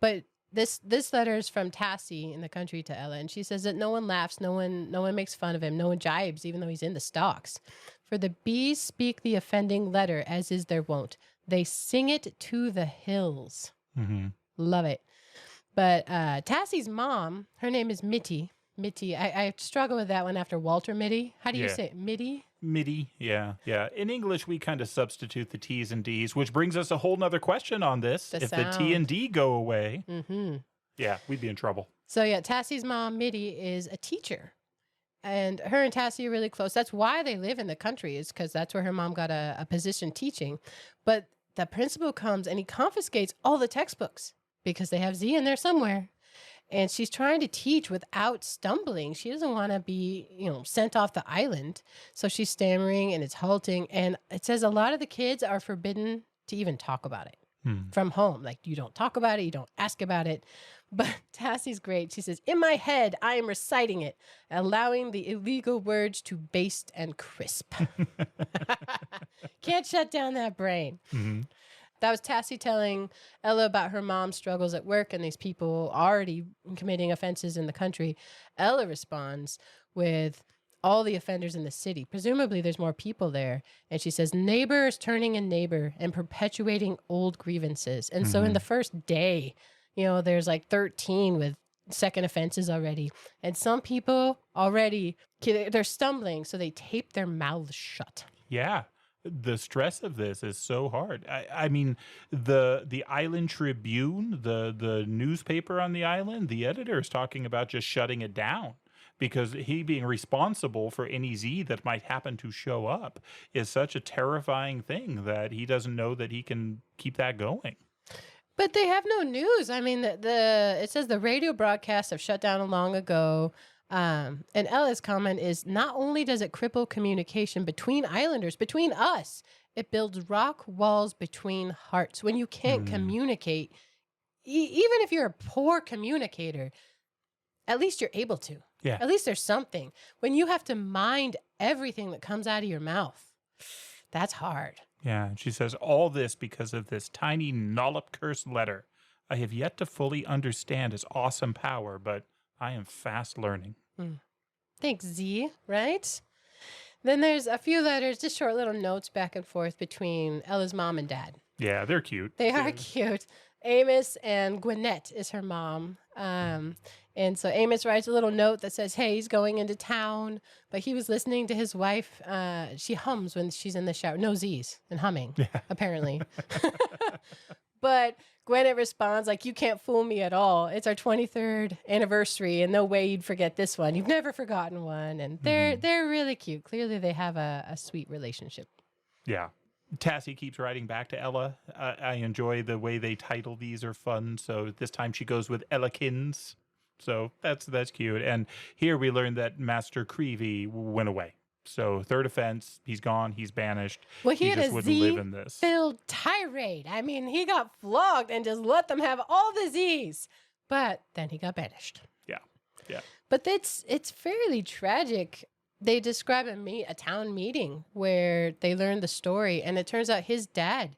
A: But this letter is from Tassie in the country to Ella, and she says that no one laughs, no one makes fun of him, no one jibes, even though he's in the stocks. For the bees speak the offending letter, as is their wont. They sing it to the hills. Mm-hmm. Love it. But Tassie's mom, her name is Mitty. I struggle with that one after Walter Mitty. How do you say it? Mitty?
B: Mitty, yeah. In English, we kind of substitute the T's and D's, which brings us a whole nother question on this. If the T and D go away, yeah, we'd be in trouble.
A: So yeah, Tassie's mom, Mitty, is a teacher. And her and Tassie are really close. That's why they live in the country, is because that's where her mom got a position teaching. But the principal comes and he confiscates all the textbooks because they have Z in there somewhere. And she's trying to teach without stumbling. She doesn't want to be, sent off the island. So she's stammering and it's halting. And it says a lot of the kids are forbidden to even talk about it from home. Like, you don't talk about it. You don't ask about it. But Tassie's great. She says, in my head, I am reciting it, allowing the illegal words to baste and crisp. Can't shut down that brain. Mm-hmm. That was Tassie telling Ella about her mom's struggles at work and these people already committing offenses in the country. Ella responds with all the offenders in the city. Presumably there's more people there. And she says, neighbor is turning in neighbor and perpetuating old grievances. And so in the first day, there's like 13 with second offenses already. And some people already, they're stumbling, so they tape their mouths shut.
B: Yeah. The stress of this is so hard. I mean, the Island Tribune, the newspaper on the island, the editor is talking about just shutting it down because he being responsible for any Z that might happen to show up is such a terrifying thing that he doesn't know that he can keep that going.
A: But they have no news. I mean, it says the radio broadcasts have shut down long ago. And Ella's comment is, not only does it cripple communication between islanders, between us, it builds rock walls between hearts. When you can't communicate, even if you're a poor communicator, at least you're able to.
B: Yeah.
A: At least there's something. When you have to mind everything that comes out of your mouth, that's hard.
B: Yeah, and she says, all this because of this tiny Nollop curse letter. I have yet to fully understand its awesome power, but I am fast learning.
A: Thanks, Z, right? Then there's a few letters, just short little notes back and forth between Ella's mom and dad.
B: Yeah, they're cute.
A: They are cute. Amos and Gwinnett is her mom. And so Amos writes a little note that says, hey, he's going into town, but he was listening to his wife. She hums when she's in the shower. No Z's and humming, apparently. But Gwinnett responds like, you can't fool me at all. It's our 23rd anniversary and no way you'd forget this one. You've never forgotten one. And they're really cute. Clearly they have a sweet relationship.
B: Yeah. Tassie keeps writing back to Ella. I enjoy the way they title these are fun. So this time she goes with Ellakins. So that's cute. And here we learn that Master Creevy went away. So third offense, he's gone, he's banished.
A: Well, he had
B: just
A: a
B: wouldn't live in this.
A: Z-filled tirade. I mean, he got flogged and just let them have all the Z's. But then he got banished.
B: Yeah.
A: But it's fairly tragic. They describe a town meeting where they learned the story, and it turns out his dad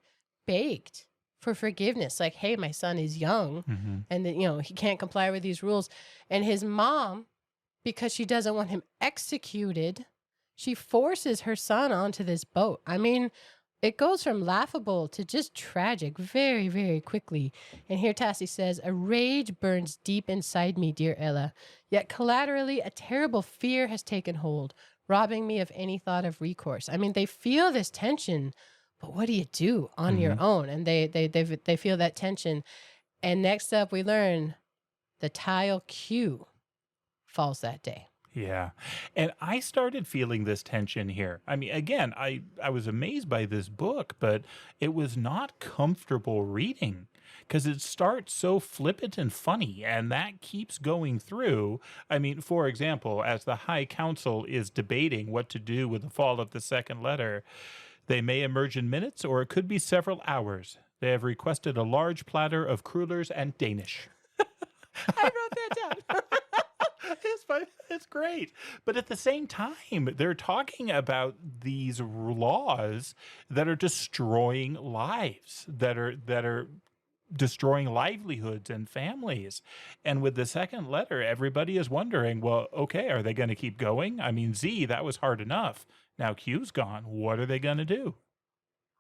A: begged for forgiveness. Like, hey, my son is young, and he can't comply with these rules. And his mom, because she doesn't want him executed, she forces her son onto this boat. I mean, it goes from laughable to just tragic very, very quickly. And here Tassie says, a rage burns deep inside me, dear Ella. Yet collaterally, a terrible fear has taken hold, robbing me of any thought of recourse. I mean, they feel this tension, but what do you do on your own? And they feel that tension. And next up, we learn the tile Q falls that day.
B: Yeah. And I started feeling this tension here. I mean, again, I was amazed by this book, but it was not comfortable reading because it starts so flippant and funny, and that keeps going through. I mean, for example, as the High Council is debating what to do with the fall of the second letter, they may emerge in minutes or it could be several hours. They have requested a large platter of crullers and Danish.
A: I wrote that down.
B: It's great. But at the same time, they're talking about these laws that are destroying lives, that are destroying livelihoods and families. And with the second letter, everybody is wondering, well, okay, are they going to keep going? I mean, Z, that was hard enough. Now Q's gone. What are they going to do?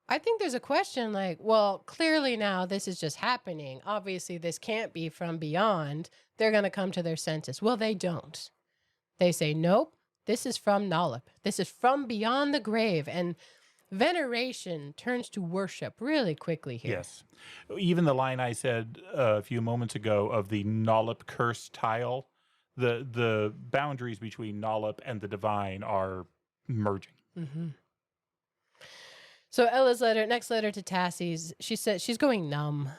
A: I think there's a question like, well, clearly now this is just happening. Obviously, this can't be from beyond. They're going to come to their senses. Well, they don't. They say, nope, this is from Nollop. This is from beyond the grave. And veneration turns to worship really quickly here.
B: Yes. Even the line I said a few moments ago of the Nollop curse tile, the boundaries between Nollop and the divine are merging.
A: So Ella's next letter to Tassie's, she said she's going numb.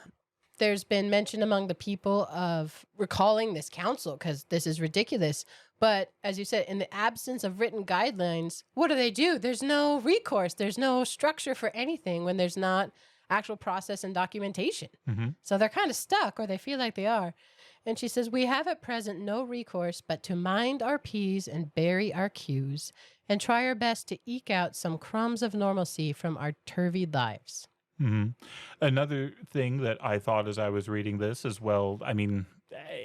A: There's been mention among the people of recalling this council because this is ridiculous. But as you said, in the absence of written guidelines, what do? There's no recourse. There's no structure for anything when there's not actual process and documentation. So they're kind of stuck, or they feel like they are. And she says, we have at present no recourse but to mind our P's and bury our Q's and try our best to eke out some crumbs of normalcy from our turvied lives.
B: Another thing that I thought as I was reading this as well, I mean,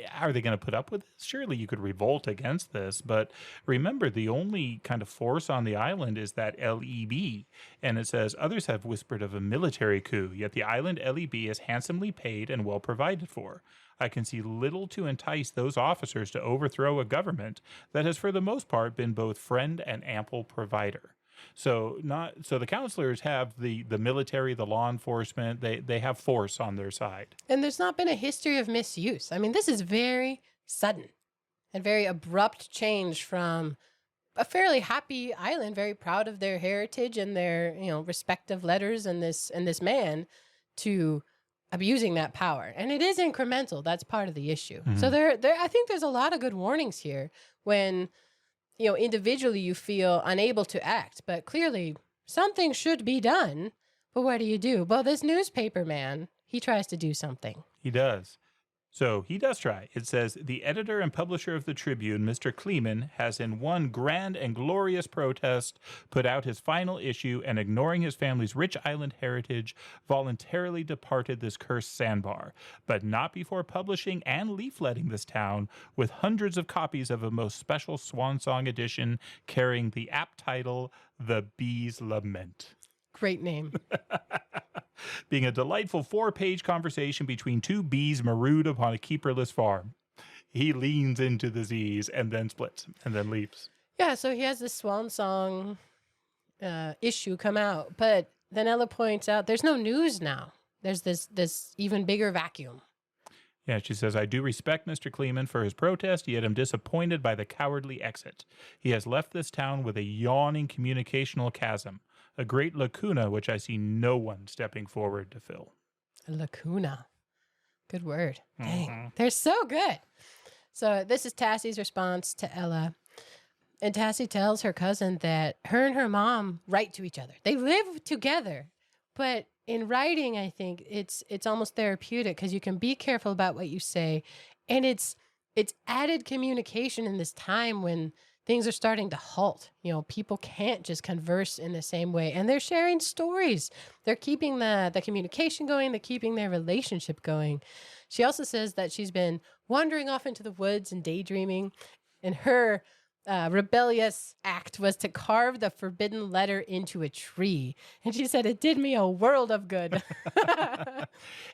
B: how are they going to put up with this? Surely you could revolt against this. But remember, the only kind of force on the island is that LEB. And it says, others have whispered of a military coup, yet the island LEB is handsomely paid and well provided for. I can see little to entice those officers to overthrow a government that has for the most part been both friend and ample provider. So the counselors have the military, the law enforcement, they have force on their side.
A: And there's not been a history of misuse. I mean, this is very sudden and very abrupt change from a fairly happy island, very proud of their heritage and their, respective letters and this man, to abusing that power. And it is incremental. That's part of the issue. So I think there's a lot of good warnings here when, individually you feel unable to act, but clearly something should be done. But what do? Well, this newspaper man, he tries to do something.
B: He does. So he does try. It says, the editor and publisher of the Tribune, Mr. Kleeman, has in one grand and glorious protest put out his final issue and, ignoring his family's rich island heritage, voluntarily departed this cursed sandbar, but not before publishing and leafletting this town with hundreds of copies of a most special swan song edition carrying the apt title, The Bee's Lament.
A: Great name.
B: Being a delightful 4-page conversation between two bees marooned upon a keeperless farm. He leans into the Z's and then splits and then leaves.
A: Yeah, so he has this swan song issue come out, but then Ella points out there's no news now. There's this even bigger vacuum.
B: Yeah, she says, I do respect Mr. Kleeman for his protest, yet am disappointed by the cowardly exit. He has left this town with a yawning communicational chasm, a great lacuna which I see no one stepping forward to fill.
A: A lacuna. Good word. Dang. They're so good. So this is Tassie's response to Ella. And Tassie tells her cousin that her and her mom write to each other. They live together. But in writing, I think it's almost therapeutic because you can be careful about what you say. And it's added communication in this time when things are starting to halt. You know, people can't just converse in the same way. And they're sharing stories. They're keeping the communication going. They're keeping their relationship going. She also says that she's been wandering off into the woods and daydreaming. And her rebellious act was to carve the forbidden letter into a tree. And she said, it did me a world of good.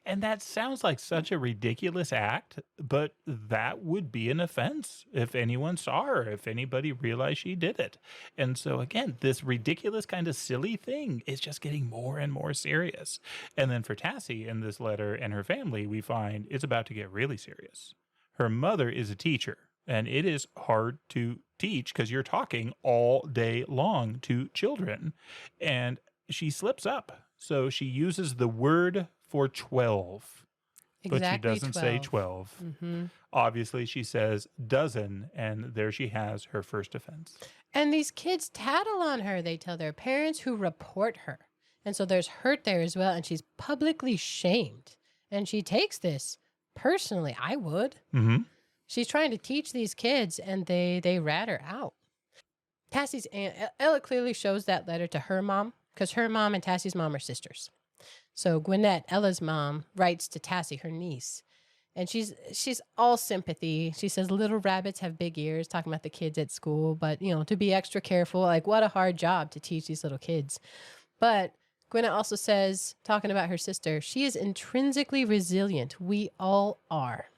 B: And that sounds like such a ridiculous act, but that would be an offense if anyone saw her, if anybody realized she did it. And so again, this ridiculous kind of silly thing is just getting more and more serious. And then for Tassie in this letter and her family, we find it's about to get really serious. Her mother is a teacher, and it is hard to teach because you're talking all day long to children. And she slips up. So she uses the word for 12. But she doesn't
A: 12.
B: say 12.
A: Mm-hmm.
B: Obviously, she says dozen, and there she has her first offense.
A: And these kids tattle on her. They tell their parents who report her. And so there's hurt there as well. And she's publicly shamed. And she takes this personally. I would.
B: Mm-hmm.
A: She's trying to teach these kids, and they rat her out. Tassie's aunt, Ella clearly shows that letter to her mom, because her mom and Tassie's mom are sisters. So Gwinnett, Ella's mom, writes to Tassie, her niece, and she's all sympathy. She says little rabbits have big ears, talking about the kids at school, but, you know, to be extra careful, like what a hard job to teach these little kids. But Gwinnett also says, talking about her sister, she is intrinsically resilient. We all are.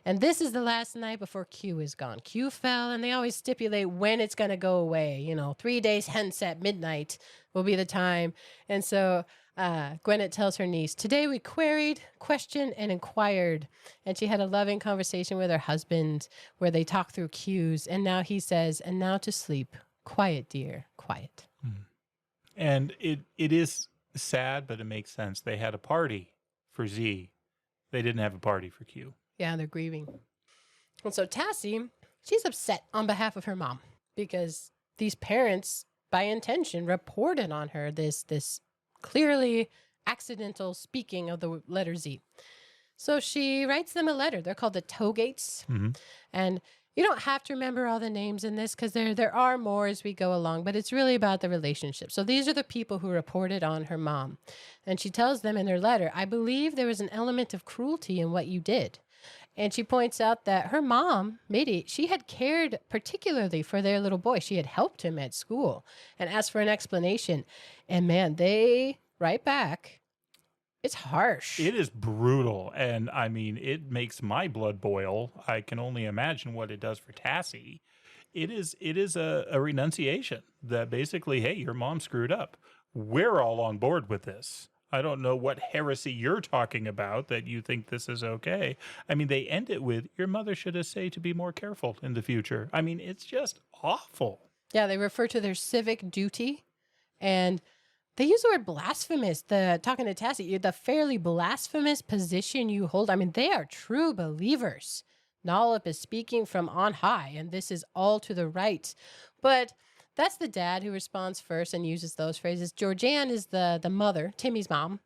A: And this is the last night before Q is gone. Q fell, and they always stipulate when it's going to go away. You know, 3 days hence at midnight will be the time. And so Gwinnett tells her niece, today we queried, questioned, and inquired. And she had a loving conversation with her husband where they talked through Q's. And now he says, and now to sleep. Quiet, dear, quiet.
B: And it is sad, but it makes sense. They had a party for Z. They didn't have a party for Q.
A: Yeah, they're grieving. And so Tassie, she's upset on behalf of her mom because these parents, by intention, reported on her this clearly accidental speaking of the letter Z. So she writes them a letter. They're called the Togates.
B: Mm-hmm.
A: And you don't have to remember all the names in this because there are more as we go along, but it's really about the relationship. So these are the people who reported on her mom. And she tells them in her letter, I believe there was an element of cruelty in what you did. And she points out that her mom, Mitty, she had cared particularly for their little boy. She had helped him at school and asked for an explanation. And man, they write back. It's harsh.
B: It is brutal. And I mean, it makes my blood boil. I can only imagine what it does for Tassie. It is a renunciation that basically, hey, your mom screwed up. We're all on board with this. I don't know what heresy you're talking about that you think this is okay. I mean, they end it with, your mother should have said to be more careful in the future. I mean, it's just awful.
A: Yeah, they refer to their civic duty, and they use the word blasphemous. Talking to Tassie, the fairly blasphemous position you hold. I mean, they are true believers. Nollop is speaking from on high, and this is all to the right. But that's the dad who responds first and uses those phrases. Georgianne is the mother, Timmy's mom.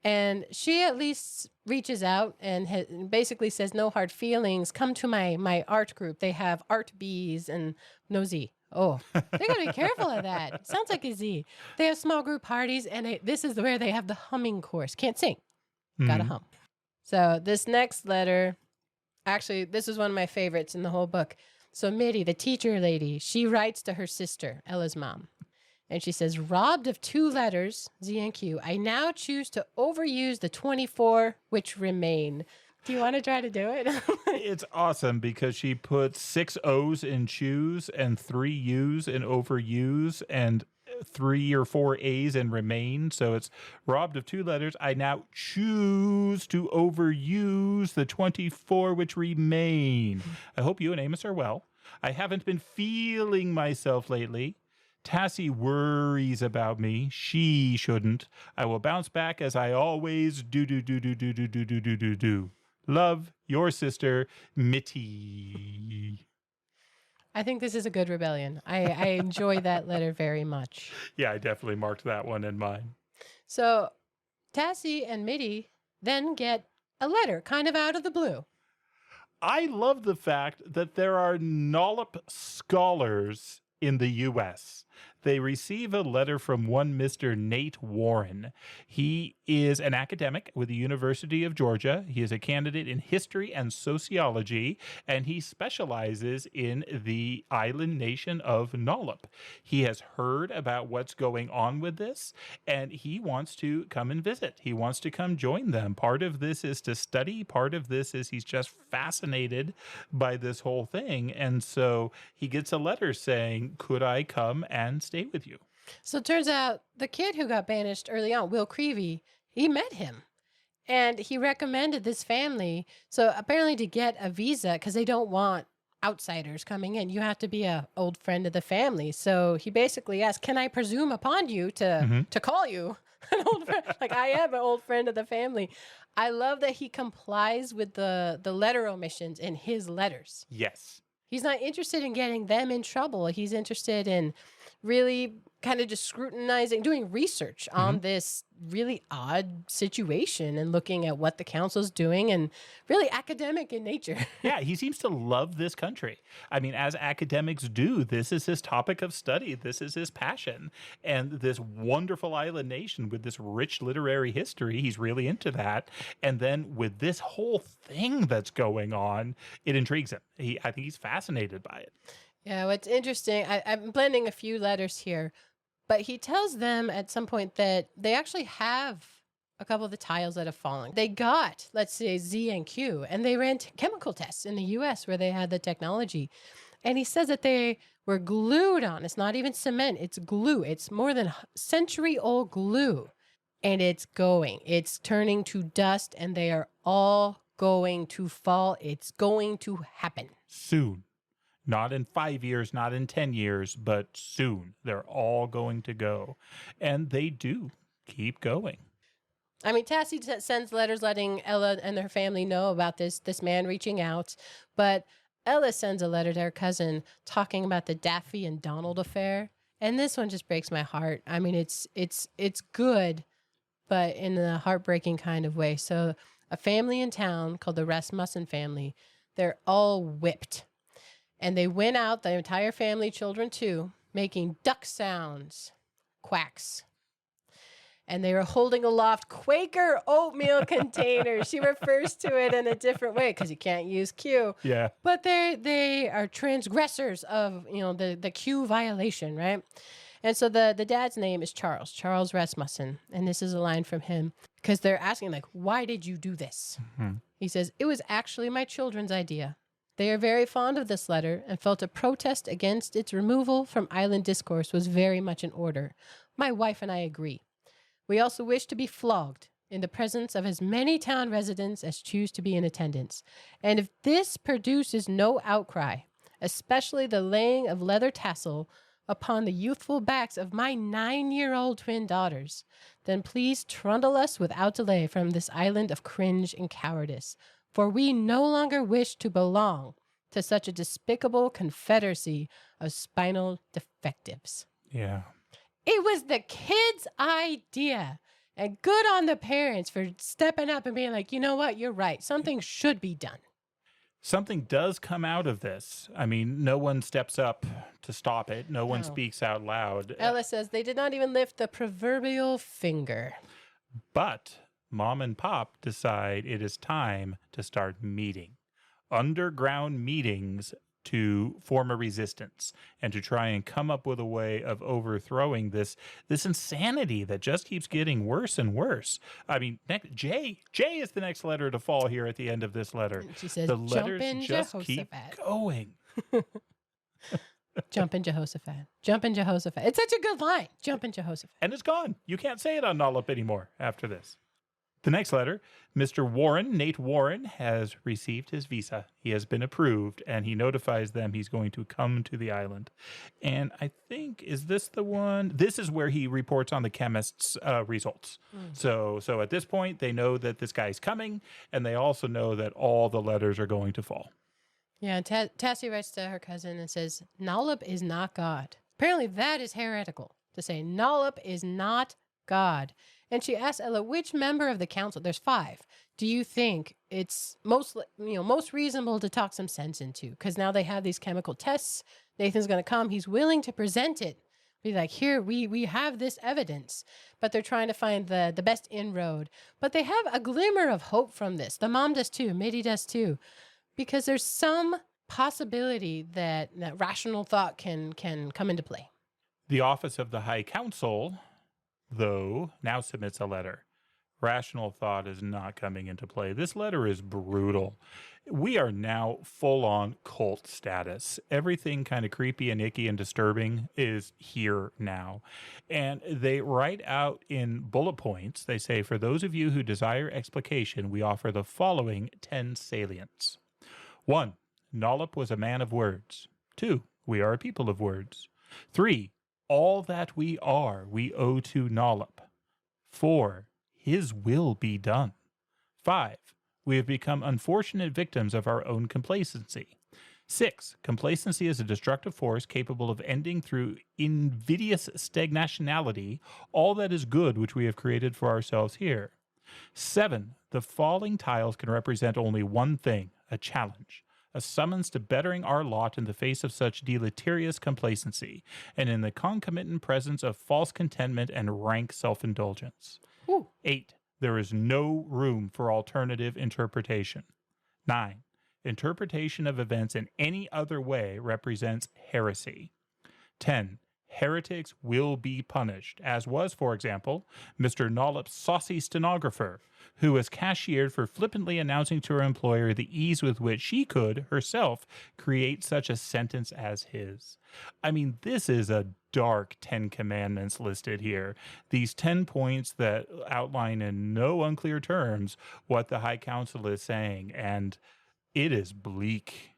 A: And she at least reaches out and basically says, no hard feelings. Come to my art group. They have art bees and no Z. Oh, they got to be careful of that. Sounds like a Z. They have small group parties, and this is where they have the humming course. Can't sing. Got to hum. So this next letter, actually, this is one of my favorites in the whole book. So Mitty, the teacher lady, she writes to her sister, Ella's mom. And she says, robbed of 2 letters, Z and Q, I now choose to overuse the 24 which remain. Do you want to try to do it?
B: It's awesome because she puts 6 O's in choose and 3 U's in overuse and 3 or 4 A's in remain. So it's robbed of 2 letters. I now choose to overuse the 24 which remain. I hope you and Amos are well. I haven't been feeling myself lately. Tassie worries about me. She shouldn't. I will bounce back as I always do. Love, your sister, Mitty.
A: I think this is a good rebellion. I enjoy that letter very much.
B: Yeah, I definitely marked that one in mine.
A: So Tassie and Mitty then get a letter kind of out of the blue.
B: I love the fact that there are Nollop scholars in the U.S. They receive a letter from one Mr. Nate Warren. He is an academic with the University of Georgia. He is a candidate in history and sociology, and he specializes in the island nation of Nollop. He has heard about what's going on with this, and he wants to come and visit. He wants to come join them. Part of this is to study. Part of this is he's just fascinated by this whole thing. And so he gets a letter saying, could I come and stay with you?
A: So it turns out the kid who got banished early on, Will Creevy, he met him. And he recommended this family. So apparently to get a visa, because they don't want outsiders coming in, you have to be an old friend of the family. So he basically asked, can I presume upon you to call you an old friend? Like, I am an old friend of the family. I love that he complies with the letter omissions in his letters.
B: Yes.
A: He's not interested in getting them in trouble. He's interested in really kind of just scrutinizing, doing research on this really odd situation and looking at what the council's doing, and really academic in nature.
B: Yeah, he seems to love this country. I mean, as academics do, this is his topic of study. This is his passion. And this wonderful island nation with this rich literary history, he's really into that. And then with this whole thing that's going on, it intrigues him. I think he's fascinated by it.
A: Yeah, what's interesting, I'm blending a few letters here, but he tells them at some point that they actually have a couple of the tiles that have fallen. They got, let's say, Z and Q, and they ran chemical tests in the US where they had the technology. And he says that they were glued on. It's not even cement, it's glue. It's more than century-old glue. And it's going. It's turning to dust, and they are all going to fall. It's going to happen.
B: Soon. Not in 5 years, not in 10 years, but soon. They're all going to go. And they do keep going.
A: I mean, Tassie sends letters letting Ella and her family know about this man reaching out. But Ella sends a letter to her cousin talking about the Daffy and Donald affair. And this one just breaks my heart. I mean, it's good, but in a heartbreaking kind of way. So a family in town called the Rasmussen family, they're all whipped. And they went out, the entire family, children too, making duck sounds, quacks. And they were holding aloft Quaker oatmeal containers. She refers to it in a different way because you can't use Q.
B: Yeah.
A: But they are transgressors of, the Q violation, right? And so the dad's name is Charles Rasmussen. And this is a line from him because they're asking, like, why did you do this? He says, it was actually my children's idea. They are very fond of this letter and felt a protest against its removal from island discourse was very much in order. My wife and I agree. We also wish to be flogged in the presence of as many town residents as choose to be in attendance. And if this produces no outcry, especially the laying of leather tassel upon the youthful backs of my 9-year-old twin daughters, then please trundle us without delay from this island of cringe and cowardice. For we no longer wish to belong to such a despicable confederacy of spinal defectives.
B: Yeah.
A: It was the kid's idea. And good on the parents for stepping up and being like, you know what? You're right. Something should be done.
B: Something does come out of this. I mean, no one steps up to stop it. No one
A: No.
B: speaks out loud.
A: Ella says they did not even lift the proverbial finger.
B: But Mom and Pop decide it is time to start meeting. Underground meetings to form a resistance and to try and come up with a way of overthrowing this insanity that just keeps getting worse and worse. I mean, J is the next letter to fall here at the end of this letter.
A: And she says,
B: The
A: jump
B: letters
A: in
B: just
A: Jehoshaphat.
B: keep going.
A: Jump in Jehoshaphat. Jump in Jehoshaphat. It's such a good line. Jump in Jehoshaphat.
B: And it's gone. You can't say it on Nollop anymore after this. The next letter, Mr. Warren, Nate Warren, has received his visa. He has been approved, and he notifies them he's going to come to the island. And I think, is this the one? This is where he reports on the chemist's results. So at this point, they know that this guy's coming, and they also know that all the letters are going to fall.
A: Yeah, and Tassie writes to her cousin and says, Nollop is not God. Apparently that is heretical, to say Nollop is not God. And she asks Ella, which member of the council, there's 5, do you think it's most reasonable to talk some sense into? Because now they have these chemical tests. Nathan's going to come. He's willing to present it. Be like, here, we have this evidence. But they're trying to find the best inroad. But they have a glimmer of hope from this. The mom does too. Mitty does too. Because there's some possibility that rational thought can come into play.
B: The Office of the High Council, though, now submits a letter. Rational thought is not coming into play. This letter is brutal. We are now full-on cult status. Everything kind of creepy and icky and disturbing is here now. And they write out in bullet points, they say, for those of you who desire explication, we offer the following 10 salients. 1. Nollop was a man of words. 2. We are a people of words. 3. All that we are, we owe to Nollop. 4. His will be done. 5. We have become unfortunate victims of our own complacency. 6. Complacency is a destructive force capable of ending through invidious stagnationality all that is good which we have created for ourselves here. 7. The falling tiles can represent only one thing, a challenge. A summons to bettering our lot in the face of such deleterious complacency, and in the concomitant presence of false contentment and rank self-indulgence. 8. There is no room for alternative interpretation. 9. Interpretation of events in any other way represents heresy. 10. Heretics will be punished, as was, for example, Mr. Nollop's saucy stenographer, who was cashiered for flippantly announcing to her employer the ease with which she could, herself, create such a sentence as his. I mean, this is a dark 10 commandments listed here. These 10 points that outline in no unclear terms what the High Council is saying, and it is bleak.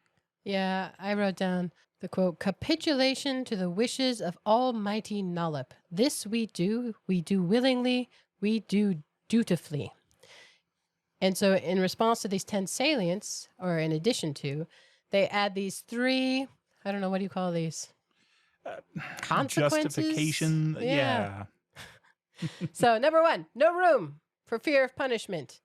A: Yeah, I wrote down the quote, capitulation to the wishes of Almighty Nollop. This we do willingly, we do dutifully. And so in response to these 10 salients, or in addition to, they add these 3, I don't know, what do you call these? Consequences?
B: Justification, yeah.
A: So, number 1, no room for fear of punishment.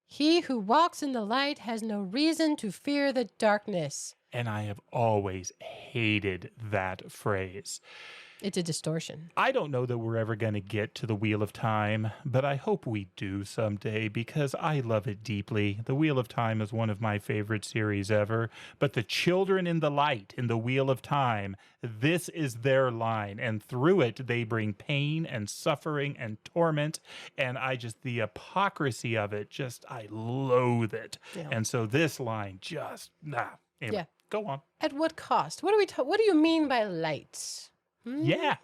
A: He who walks in the light has no reason to fear the darkness.
B: And I have always hated that phrase.
A: It's a distortion.
B: I don't know that we're ever going to get to the Wheel of Time, but I hope we do someday because I love it deeply. The Wheel of Time is one of my favorite series ever, but the children in the light in the Wheel of Time, this is their line, and through it they bring pain and suffering and torment, and the hypocrisy of it, I loathe it. Yeah. And so this line anyway, yeah. Go on.
A: At what cost? What do you mean by light?
B: Yeah.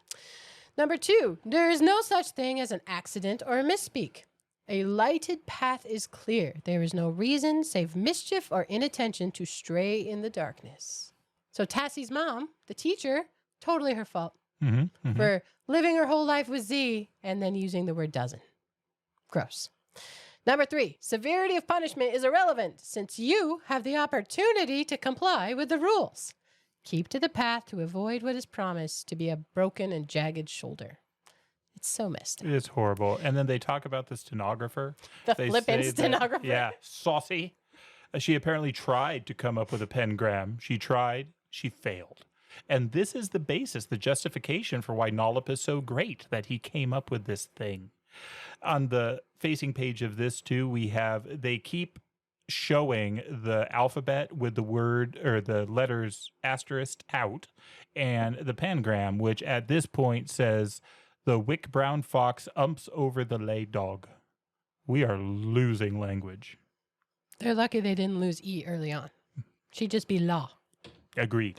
A: Number 2, there is no such thing as an accident or a misspeak. A lighted path is clear. There is no reason save mischief or inattention to stray in the darkness. So Tassie's mom, the teacher, totally her fault for living her whole life with Z and then using the word doesn't. Gross. Number 3, severity of punishment is irrelevant since you have the opportunity to comply with the rules. Keep to the path to avoid what is promised to be a broken and jagged shoulder. It's so messed up.
B: It's horrible. And then they talk about the stenographer.
A: The
B: They
A: flippin'
B: say that-
A: stenographer.
B: yeah, saucy. She apparently tried to come up with a pengram. She tried, she failed. And this is the basis, the justification for why Nollop is so great, that he came up with this thing. On the facing page of this too, they keep showing the alphabet with the word or the letters asterisk out, and the pangram, which at this point says, "The wick brown fox umps over the lay dog." We are losing language.
A: They're lucky they didn't lose E early on. She'd just be law.
B: Agreed.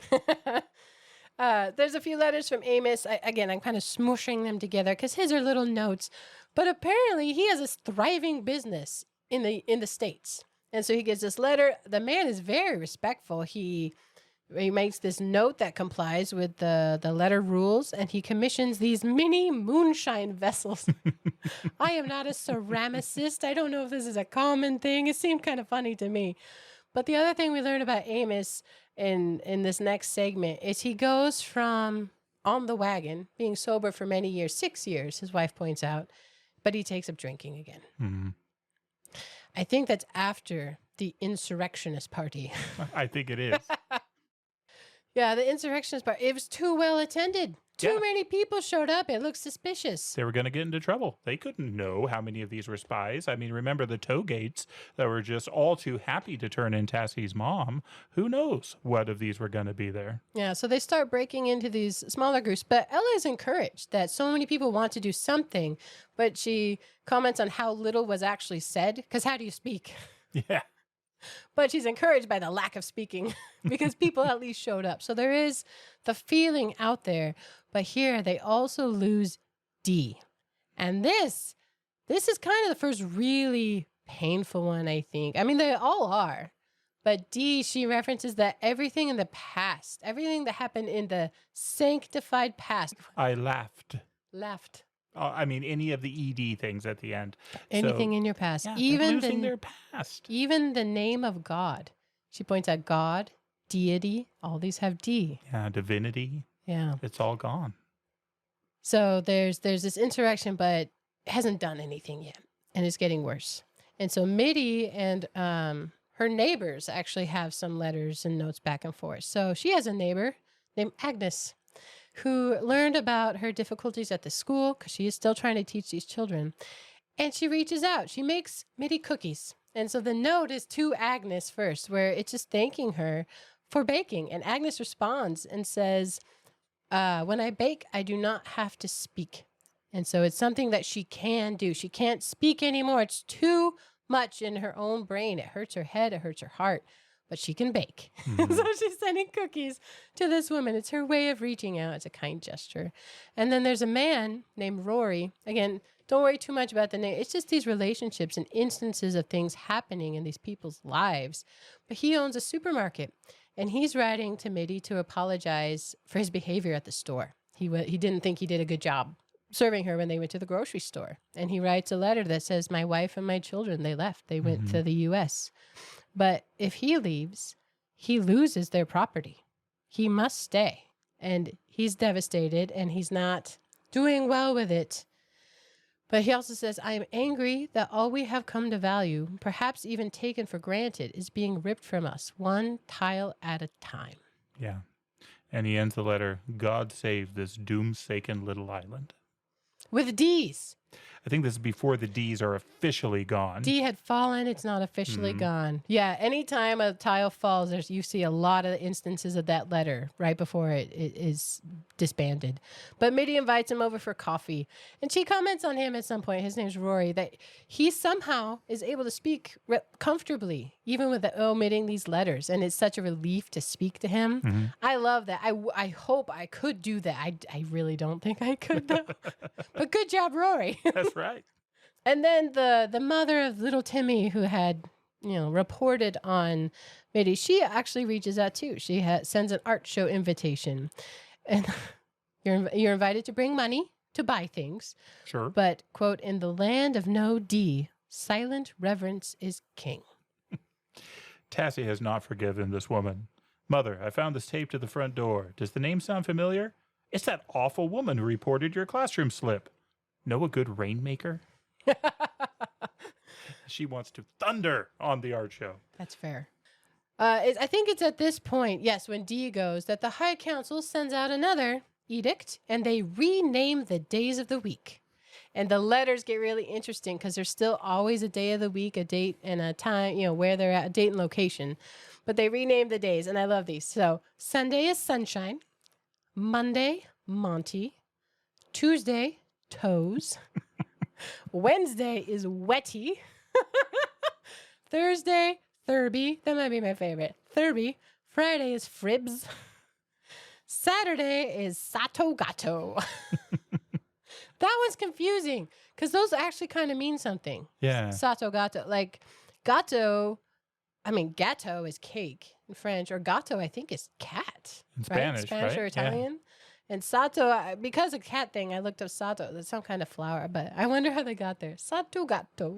A: There's a few letters from Amos. I'm kind of smushing them together because his are little notes. But apparently he has a thriving business in the States. And so he gets this letter. The man is very respectful. He makes this note that complies with the letter rules, and he commissions these mini moonshine vessels. I am not a ceramicist. I don't know if this is a common thing. It seemed kind of funny to me. But the other thing we learned about Amos in this next segment is he goes from on the wagon, being sober for many years, 6 years, his wife points out, but he takes up drinking again.
B: Mm-hmm.
A: I think that's after the insurrectionist party.
B: I think it is.
A: Yeah, the insurrectionist party. It was too well attended. Too many people showed up. It looked suspicious.
B: They were going to get into trouble. They couldn't know how many of these were spies. I mean, remember the tow gates that were just all too happy to turn in Tassie's mom. Who knows what of these were going to be there?
A: Yeah, so they start breaking into these smaller groups. But Ella is encouraged that so many people want to do something, but she comments on how little was actually said. Because how do you speak?
B: Yeah.
A: But she's encouraged by the lack of speaking because people at least showed up. So there is the feeling out there. But here they also lose D. And this is kind of the first really painful one, I think. I mean, they all are. But D, she references that everything in the past, everything that happened in the sanctified past.
B: I laughed.
A: Left.
B: I mean, any of the ED things at the end.
A: Anything in your past.
B: Yeah,
A: even
B: losing their past.
A: Even the name of God. She points out God, deity, all these have D.
B: Yeah, divinity.
A: Yeah.
B: It's all gone.
A: So there's this interaction, but it hasn't done anything yet, and it's getting worse. And so Mitty and her neighbors actually have some letters and notes back and forth. So she has a neighbor named Agnes who learned about her difficulties at the school because she is still trying to teach these children. And she reaches out. She makes Mitty cookies. And so the note is to Agnes first, where it's just thanking her for baking. And Agnes responds and says, when I bake, I do not have to speak. And so it's something that she can do. She can't speak anymore. It's too much in her own brain. It hurts her head. It hurts her heart. But she can bake.
B: Mm-hmm.
A: So she's sending cookies to this woman. It's her way of reaching out. It's a kind gesture. And then there's a man named Rory. Again, don't worry too much about the name. It's just these relationships and instances of things happening in these people's lives. But he owns a supermarket. And he's writing to Mitty to apologize for his behavior at the store. He didn't think he did a good job serving her when they went to the grocery store. And he writes a letter that says, my wife and my children, they left. They went to the U.S. But if he leaves, he loses their property. He must stay. And he's devastated, and he's not doing well with it. But he also says, I am angry that all we have come to value, perhaps even taken for granted, is being ripped from us, one tile at a time.
B: Yeah. And he ends the letter, God save this doom-saken little island.
A: With D's.
B: I think this is before the D's are officially gone.
A: D had fallen. It's not officially gone. Yeah, anytime a tile falls, you see a lot of instances of that letter right before it is disbanded. But Mitty invites him over for coffee. And she comments on him at some point, his name's Rory, that he somehow is able to speak comfortably, even with omitting these letters. And it's such a relief to speak to him. Mm-hmm. I love that. I hope I could do that. I really don't think I could, though. But good job, Rory.
B: That's right.
A: And then the mother of little Timmy, who had, reported on Mitty, she actually reaches out too. She sends an art show invitation, and you're invited to bring money to buy things.
B: Sure.
A: But, quote, in the land of no D, silent reverence is king.
B: Tassie has not forgiven this woman. Mother, I found this taped to the front door. Does the name sound familiar? It's that awful woman who reported your classroom slip. Know a good rainmaker? She wants to thunder on the art show.
A: That's fair. I think it's at this point, yes, when D goes, that the High Council sends out another edict and they rename the days of the week. And the letters get really interesting because there's still always a day of the week, a date and a time, where they're at, a date and location. But they rename the days, and I love these. So Sunday is sunshine, Monday, Monty, Tuesday, toes, Wednesday is wetty, Thursday, Thurby. That might be my favorite. Thurby. Friday is fribs. Saturday is sato gato. That one's confusing because those actually kind of mean something.
B: Yeah.
A: Sato gato. Like gato, gatto is cake in French, or gato, I think, is cat.
B: In
A: right?
B: Spanish, right?
A: Or Italian. Yeah. And sato, because of cat thing, I looked up sato. That's some kind of flower, but I wonder how they got there. Sato gato.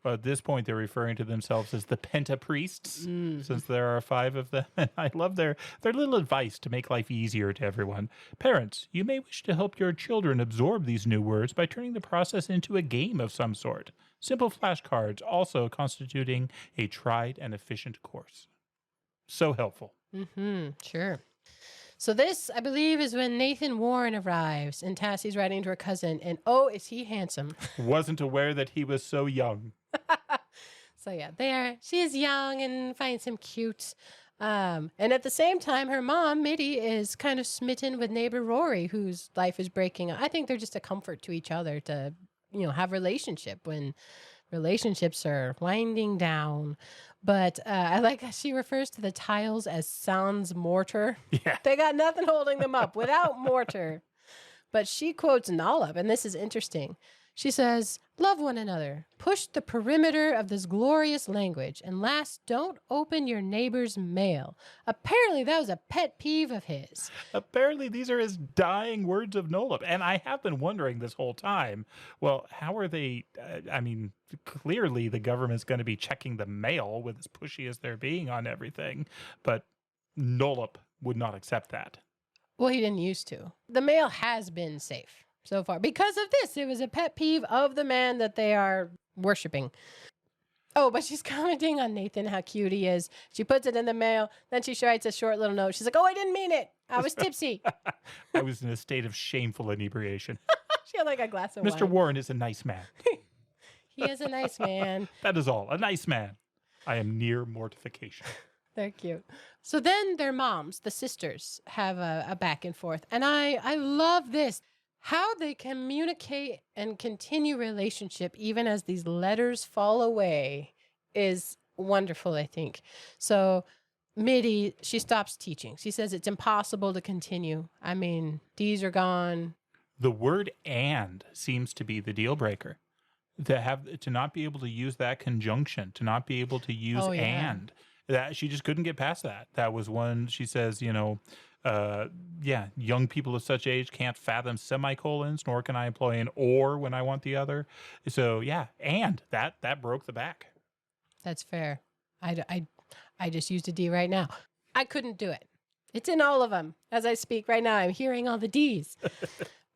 B: Well, at this point, they're referring to themselves as the pentapriests, since there are 5 of them. And I love their little advice to make life easier to everyone. Parents, you may wish to help your children absorb these new words by turning the process into a game of some sort. Simple flashcards also constituting a tried and efficient course. So helpful.
A: Sure. So this, I believe, is when Nathan Warren arrives and Tassie's writing to her cousin, and oh, is he handsome.
B: Wasn't aware that he was so young.
A: So yeah, she is young and finds him cute. And at the same time, her mom, Mitty, is kind of smitten with neighbor Rory, whose life is breaking. I think they're just a comfort to each other to, have relationship when relationships are winding down. But I like how she refers to the tiles as sans mortar.
B: Yeah.
A: They got nothing holding them up without mortar. But she quotes Nolab, and this is interesting. She says, "Love one another. Push the perimeter of this glorious language. And last, don't open your neighbor's mail." Apparently, that was a pet peeve of his.
B: Apparently, these are his dying words of Nolab. And I have been wondering this whole time, well, how are they? Clearly the government's going to be checking the mail with as pushy as they're being on everything. But Nolab would not accept that.
A: Well, he didn't used to. The mail has been safe so far. Because of this, it was a pet peeve of the man that they are worshiping. Oh, but she's commenting on Nathan, how cute he is. She puts it in the mail. Then she writes a short little note. She's like, "Oh, I didn't mean it. I was tipsy."
B: I was in a state of shameful inebriation.
A: She had like a glass of
B: Mr.
A: wine.
B: Warren is a nice man.
A: He is a nice man.
B: That is all. A nice man. I am near mortification.
A: They're cute. So then their moms, the sisters, have a back and forth. And I love this. How they communicate and continue relationship even as these letters fall away is wonderful, I think. So Mitty, she stops teaching. She says it's impossible to continue. D's are gone.
B: The word "and" seems to be the deal breaker. To not be able to use that conjunction, to not be able to use "and." That she just couldn't get past that. That was one, she says, young people of such age can't fathom semicolons, nor can I employ an "or" when I want the other. So and that broke the back.
A: That's fair. I just used a D right now. I couldn't do it. It's in all of them. As I speak right now, I'm hearing all the D's.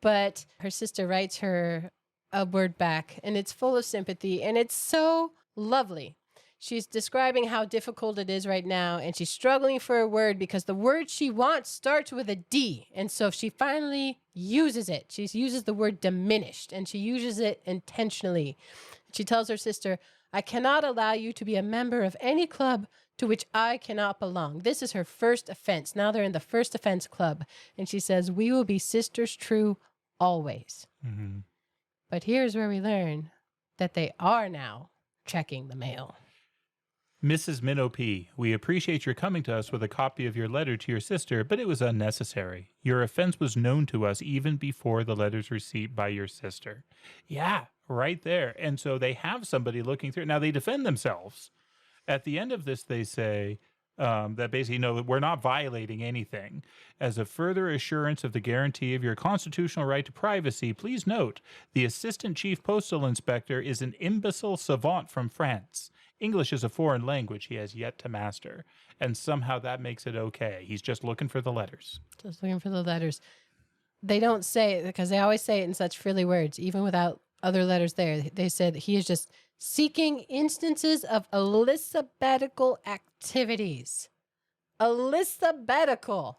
A: But her sister writes her a word back, and it's full of sympathy, and it's so lovely. She's describing how difficult it is right now, and she's struggling for a word because the word she wants starts with a D. And so she finally uses it. She uses the word "diminished," and she uses it intentionally. She tells her sister, "I cannot allow you to be a member of any club to which I cannot belong." This is her first offense. Now they're in the first offense club. And she says, "We will be sisters true always."
B: Mm-hmm.
A: But here's where we learn that they are now checking the mail.
B: Mrs. Minnow P., we appreciate your coming to us with a copy of your letter to your sister, but it was unnecessary. Your offense was known to us even before the letters received by your sister. Yeah, right there. And so they have somebody looking through. Now, they defend themselves. At the end of this, they say that basically, no, we're not violating anything. As a further assurance of the guarantee of your constitutional right to privacy, please note, the Assistant Chief Postal Inspector is an imbecile savant from France. English is a foreign language he has yet to master, and somehow that makes it okay. He's just looking for the letters.
A: Just looking for the letters. they don't say it because they always say it in such frilly words, even without other letters there. They said he is just seeking instances of illicitical activities. Illicitical.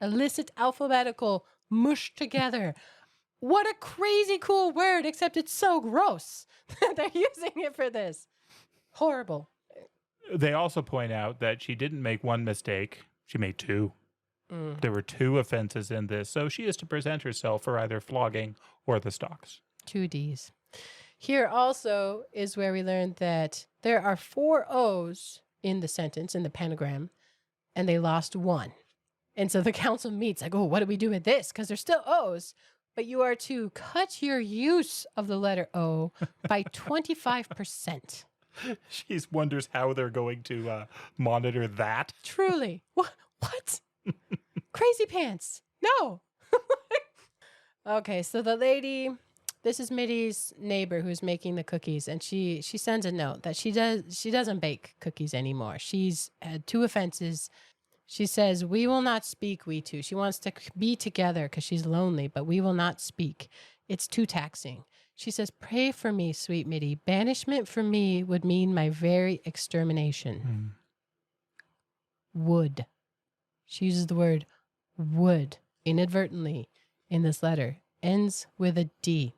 A: Illicit alphabetical mushed together. What a crazy cool word, except it's so gross. They're using it for this. Horrible.
B: They also point out that she didn't make one mistake. She made two. There were two offenses in this, so she is to present herself for either flogging or the stocks.
A: 2 Ds. Here also is where we learned that there are 4 O's in the sentence, in the pentagram, and they lost 1. And so the council meets, like, oh, what do we do with this? Because there's still O's, but you are to cut your use of the letter O by 25%.
B: She wonders how they're going to monitor that.
A: Truly. What? Crazy pants. No. Okay, so the lady, this is Mitty's neighbor who's making the cookies, and she sends a note that she doesn't bake cookies anymore. She's had 2 offenses. She says, we will not speak, we two. She wants to be together because she's lonely, but we will not speak. It's too taxing. She says, pray for me, sweet Mitty. Banishment for me would mean my very extermination. Would. She uses the word would inadvertently in this letter. Ends with a D.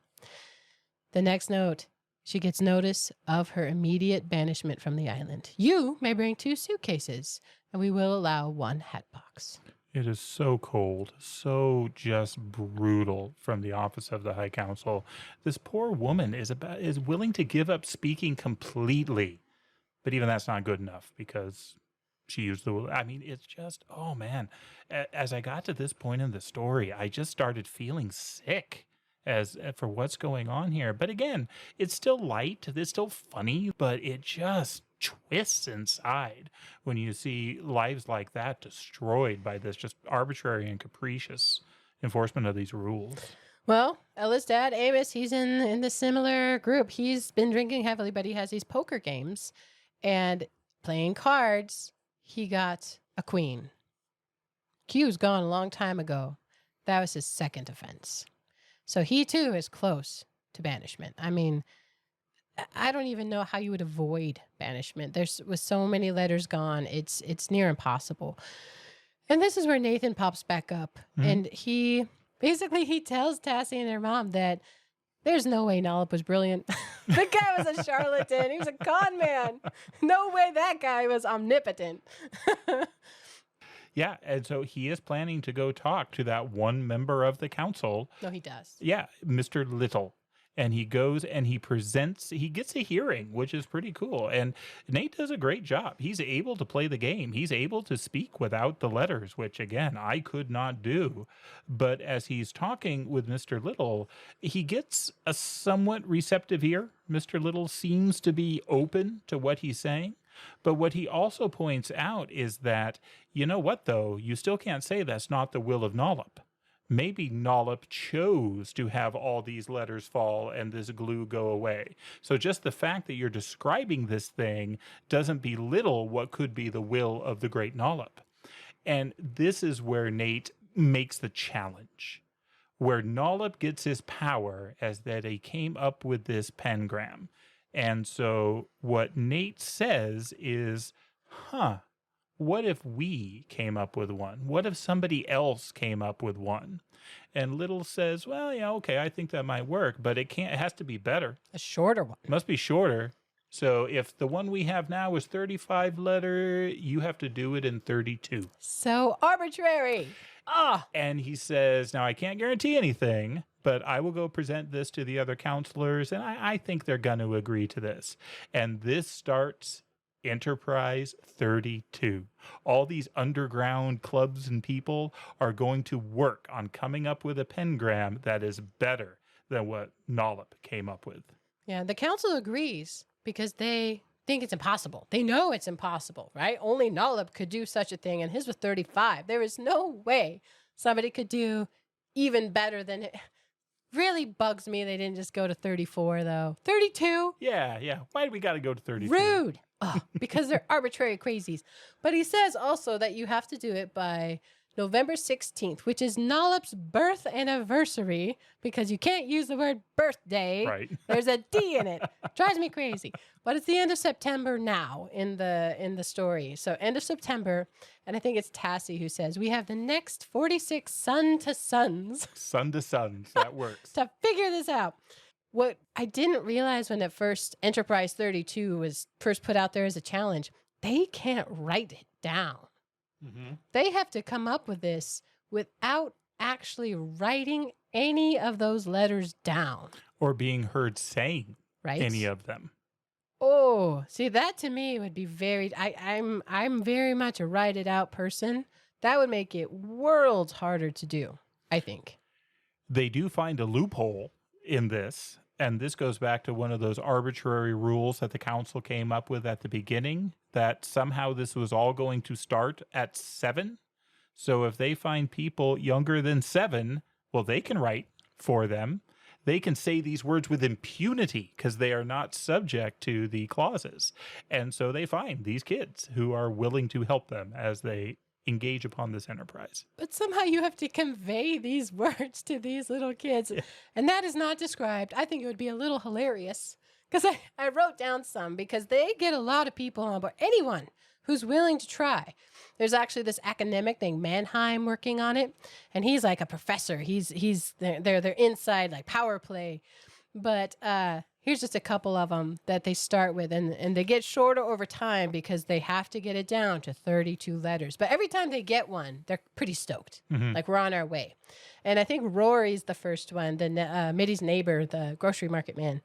A: The next note, she gets notice of her immediate banishment from the island. You may bring 2 suitcases, and we will allow 1 hat box.
B: It is so cold, so just brutal from the office of the High Council. This poor woman is willing to give up speaking completely, but even that's not good enough because she used the. I mean, it's just, oh man. As I got to this point in the story, I just started feeling sick as for what's going on here. But again, it's still light, it's still funny, but it just twists inside when you see lives like that destroyed by this just arbitrary and capricious enforcement of these rules.
A: Well, Ella's dad, Amos, he's in the similar group. He's been drinking heavily, but he has these poker games and playing cards. He got a queen. Q's gone a long time ago. That was his 2nd offense. So he too is close to banishment. I mean, I don't even know how you would avoid banishment. There's with so many letters gone, it's near impossible. And this is where Nathan pops back up, and he tells Tassie and her mom that there's no way Nollop was brilliant. The guy was a charlatan. He was a con man. No way that guy was omnipotent.
B: Yeah, and so he is planning to go talk to that one member of the council.
A: No, he does.
B: Yeah, Mr. Little. And he goes and he gets a hearing, which is pretty cool. And Nate does a great job. He's able to play the game. He's able to speak without the letters, which again, I could not do. But as he's talking with Mr. Little, he gets a somewhat receptive ear. Mr. Little seems to be open to what he's saying. But what he also points out is that, you know what, though, you still can't say that's not the will of Nollop. Maybe Nollop chose to have all these letters fall and this glue go away. So just the fact that you're describing this thing doesn't belittle what could be the will of the great Nollop. And this is where Nate makes the challenge. Where Nollop gets his power as that he came up with this pengram. And so what Nate says is, what if we came up with one? What if somebody else came up with one? And Little says, well, yeah, okay, I think that might work, but it has to be better.
A: A shorter one.
B: It must be shorter. So if the one we have now is 35 letter, you have to do it in 32.
A: So arbitrary.
B: And he says, now I can't guarantee anything, but I will go present this to the other counselors, and I think they're going to agree to this. And this starts Enterprise 32. All these underground clubs and people are going to work on coming up with a pengram that is better than what Nollop came up with.
A: Yeah, the council agrees because they think it's impossible. They know it's impossible, right? Only Nollop could do such a thing, and his was 35. There is no way somebody could do even better than it. Really bugs me they didn't just go to 34, though. 32?
B: Yeah. Why do we got to go to 32?
A: Rude. Because they're arbitrary crazies. But he says also that you have to do it by November 16th, which is Nollup's birth anniversary, because you can't use the word birthday.
B: Right.
A: There's a D in it. Drives me crazy. But it's the end of September now in the story. So end of September, and I think it's Tassie who says, we have the next 46 sun to suns.
B: Sun to suns. That works.
A: To figure this out. What I didn't realize when at first Enterprise 32 was first put out there as a challenge, they can't write it down.
B: Mm-hmm.
A: They have to come up with this without actually writing any of those letters down.
B: Or being heard saying any of them.
A: Oh, see, that to me would be very, I'm very much a write it out person. That would make it worlds harder to do, I think.
B: They do find a loophole in this, and this goes back to one of those arbitrary rules that the council came up with at the beginning, that somehow this was all going to start at 7. So if they find people younger than 7, well, they can write for them. They can say these words with impunity because they are not subject to the clauses. And so they find these kids who are willing to help them as they engage upon this enterprise.
A: But somehow you have to convey these words to these little kids. And that is not described. I think it would be a little hilarious because I wrote down some because they get a lot of people on board. Anyone who's willing to try. There's actually this academic thing, Mannheim, working on it. And he's like a professor. They're inside like power play. But here's just a couple of them that they start with. And they get shorter over time because they have to get it down to 32 letters. But every time they get one, they're pretty stoked. Mm-hmm. Like, we're on our way. And I think Rory's the first one, Mitty's neighbor, the grocery market man,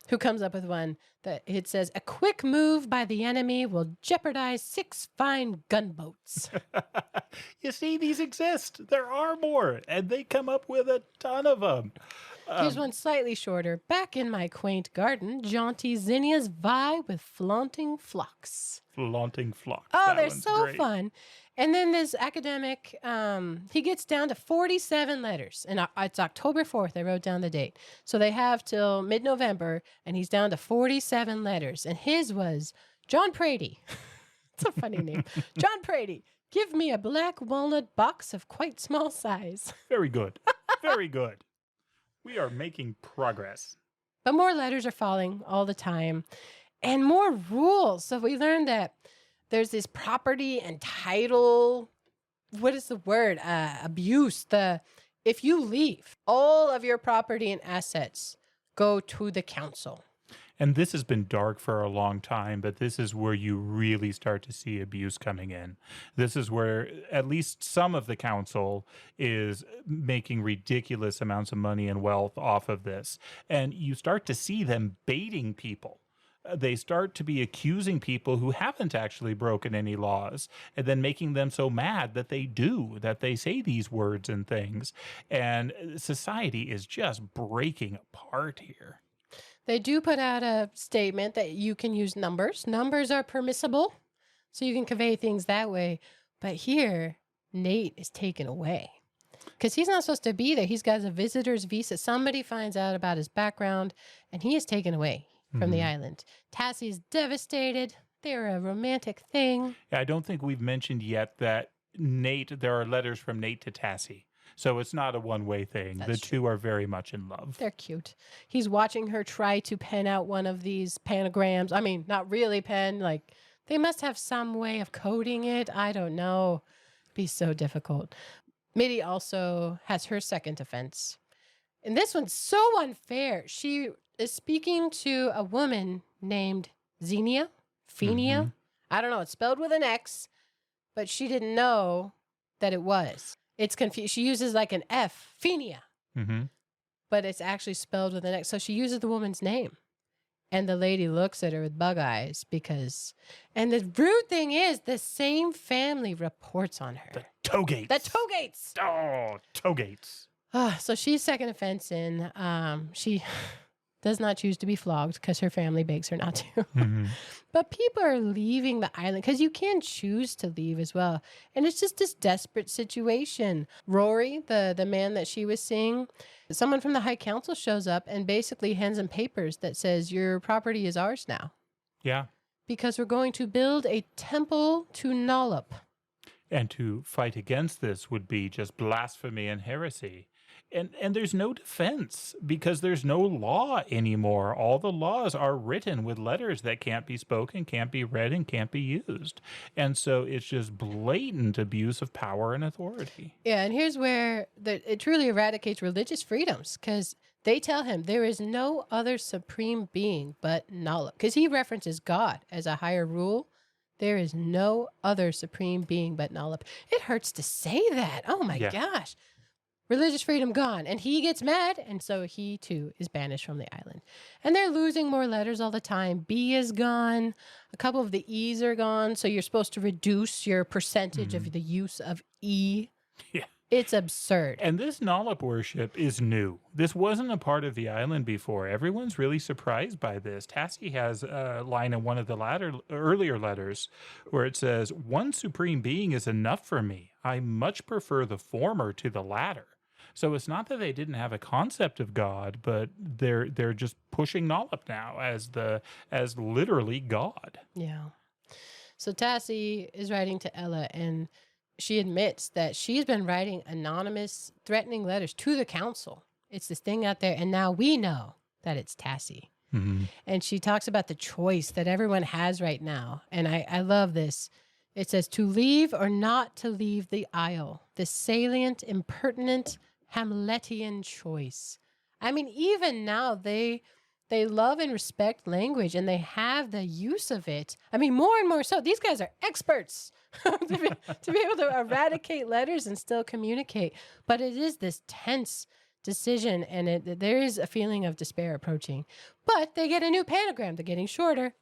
A: who comes up with one that it says, a quick move by the enemy will jeopardize 6 fine gunboats.
B: You see, these exist. There are more, and they come up with a ton of them.
A: Here's one slightly shorter. Back in my quaint garden, jaunty zinnias vie with flaunting phlox.
B: Flaunting phlox.
A: Oh, they're so great. Fun. And then this academic, he gets down to 47 letters. And it's October 4th. I wrote down the date. So they have till mid-November, and he's down to 47 letters. And his was John Prady. It's a funny name. John Prady, give me a black walnut box of quite small size.
B: Very good. Very good. We are making progress.
A: But more letters are falling all the time. And more rules. So we learned that there's this property and title, what is the word? Abuse. If you leave, all of your property and assets go to the council.
B: And this has been dark for a long time, but this is where you really start to see abuse coming in. This is where at least some of the council is making ridiculous amounts of money and wealth off of this. And you start to see them baiting people. They start to be accusing people who haven't actually broken any laws and then making them so mad that they say these words and things. And society is just breaking apart here.
A: They do put out a statement that you can use numbers. Numbers are permissible, so you can convey things that way. But here, Nate is taken away because he's not supposed to be there. He's got a visitor's visa. Somebody finds out about his background, and he is taken away from the island. Tassie's devastated. They're a romantic thing.
B: Yeah, I don't think we've mentioned yet that there are letters from Nate to Tassie. So it's not a one-way thing. The two are very much in love.
A: They're cute. He's watching her try to pen out one of these panagrams. I mean, not really pen. Like, they must have some way of coding it. I don't know. It'd be so difficult. Mitty also has her second offense. And this one's so unfair. She is speaking to a woman named Xenia. Phenia. Mm-hmm. I don't know. It's spelled with an X, but she didn't know that it was. It's confused. She uses like an F, Phenia, but it's actually spelled with an X. So she uses the woman's name. And the lady looks at her with bug eyes and the rude thing is the same family reports on her.
B: The Togates.
A: The Togates.
B: Oh, Togates.
A: So she's second offense in. She does not choose to be flogged because her family begs her not to. Mm-hmm. But people are leaving the island because you can choose to leave as well. And it's just this desperate situation. Rory, the man that she was seeing, someone from the High Council shows up and basically hands him papers that says, your property is ours now.
B: Yeah.
A: Because we're going to build a temple to Nollup.
B: And to fight against this would be just blasphemy and heresy. And there's no defense because there's no law anymore. All the laws are written with letters that can't be spoken, can't be read, and can't be used. And so it's just blatant abuse of power and authority.
A: Yeah, and here's where it truly eradicates religious freedoms because they tell him there is no other supreme being but Nala. Because he references God as a higher rule. There is no other supreme being but Nala. It hurts to say that. Oh my gosh. Religious freedom gone. And he gets mad. And so he too is banished from the island. And they're losing more letters all the time. B is gone. A couple of the E's are gone. So you're supposed to reduce your percentage of the use of E.
B: Yeah.
A: It's absurd.
B: And this Nolip worship is new. This wasn't a part of the island before. Everyone's really surprised by this. Tassie has a line in one of the earlier letters where it says, "One supreme being is enough for me. I much prefer the former to the latter." So it's not that they didn't have a concept of God, but they're just pushing Nolip now as literally God.
A: Yeah. So Tassie is writing to Ella, and she admits that she's been writing anonymous, threatening letters to the council. It's this thing out there, and now we know that it's Tassie.
B: Mm-hmm.
A: And she talks about the choice that everyone has right now. And I love this. It says, to leave or not to leave the isle, the salient, impertinent, Hamletian choice. I mean, even now they love and respect language and they have the use of it. I mean, more and more so. These guys are experts to be able to eradicate letters and still communicate. But it is this tense decision and there is a feeling of despair approaching. But they get a new pentagram. They're getting shorter.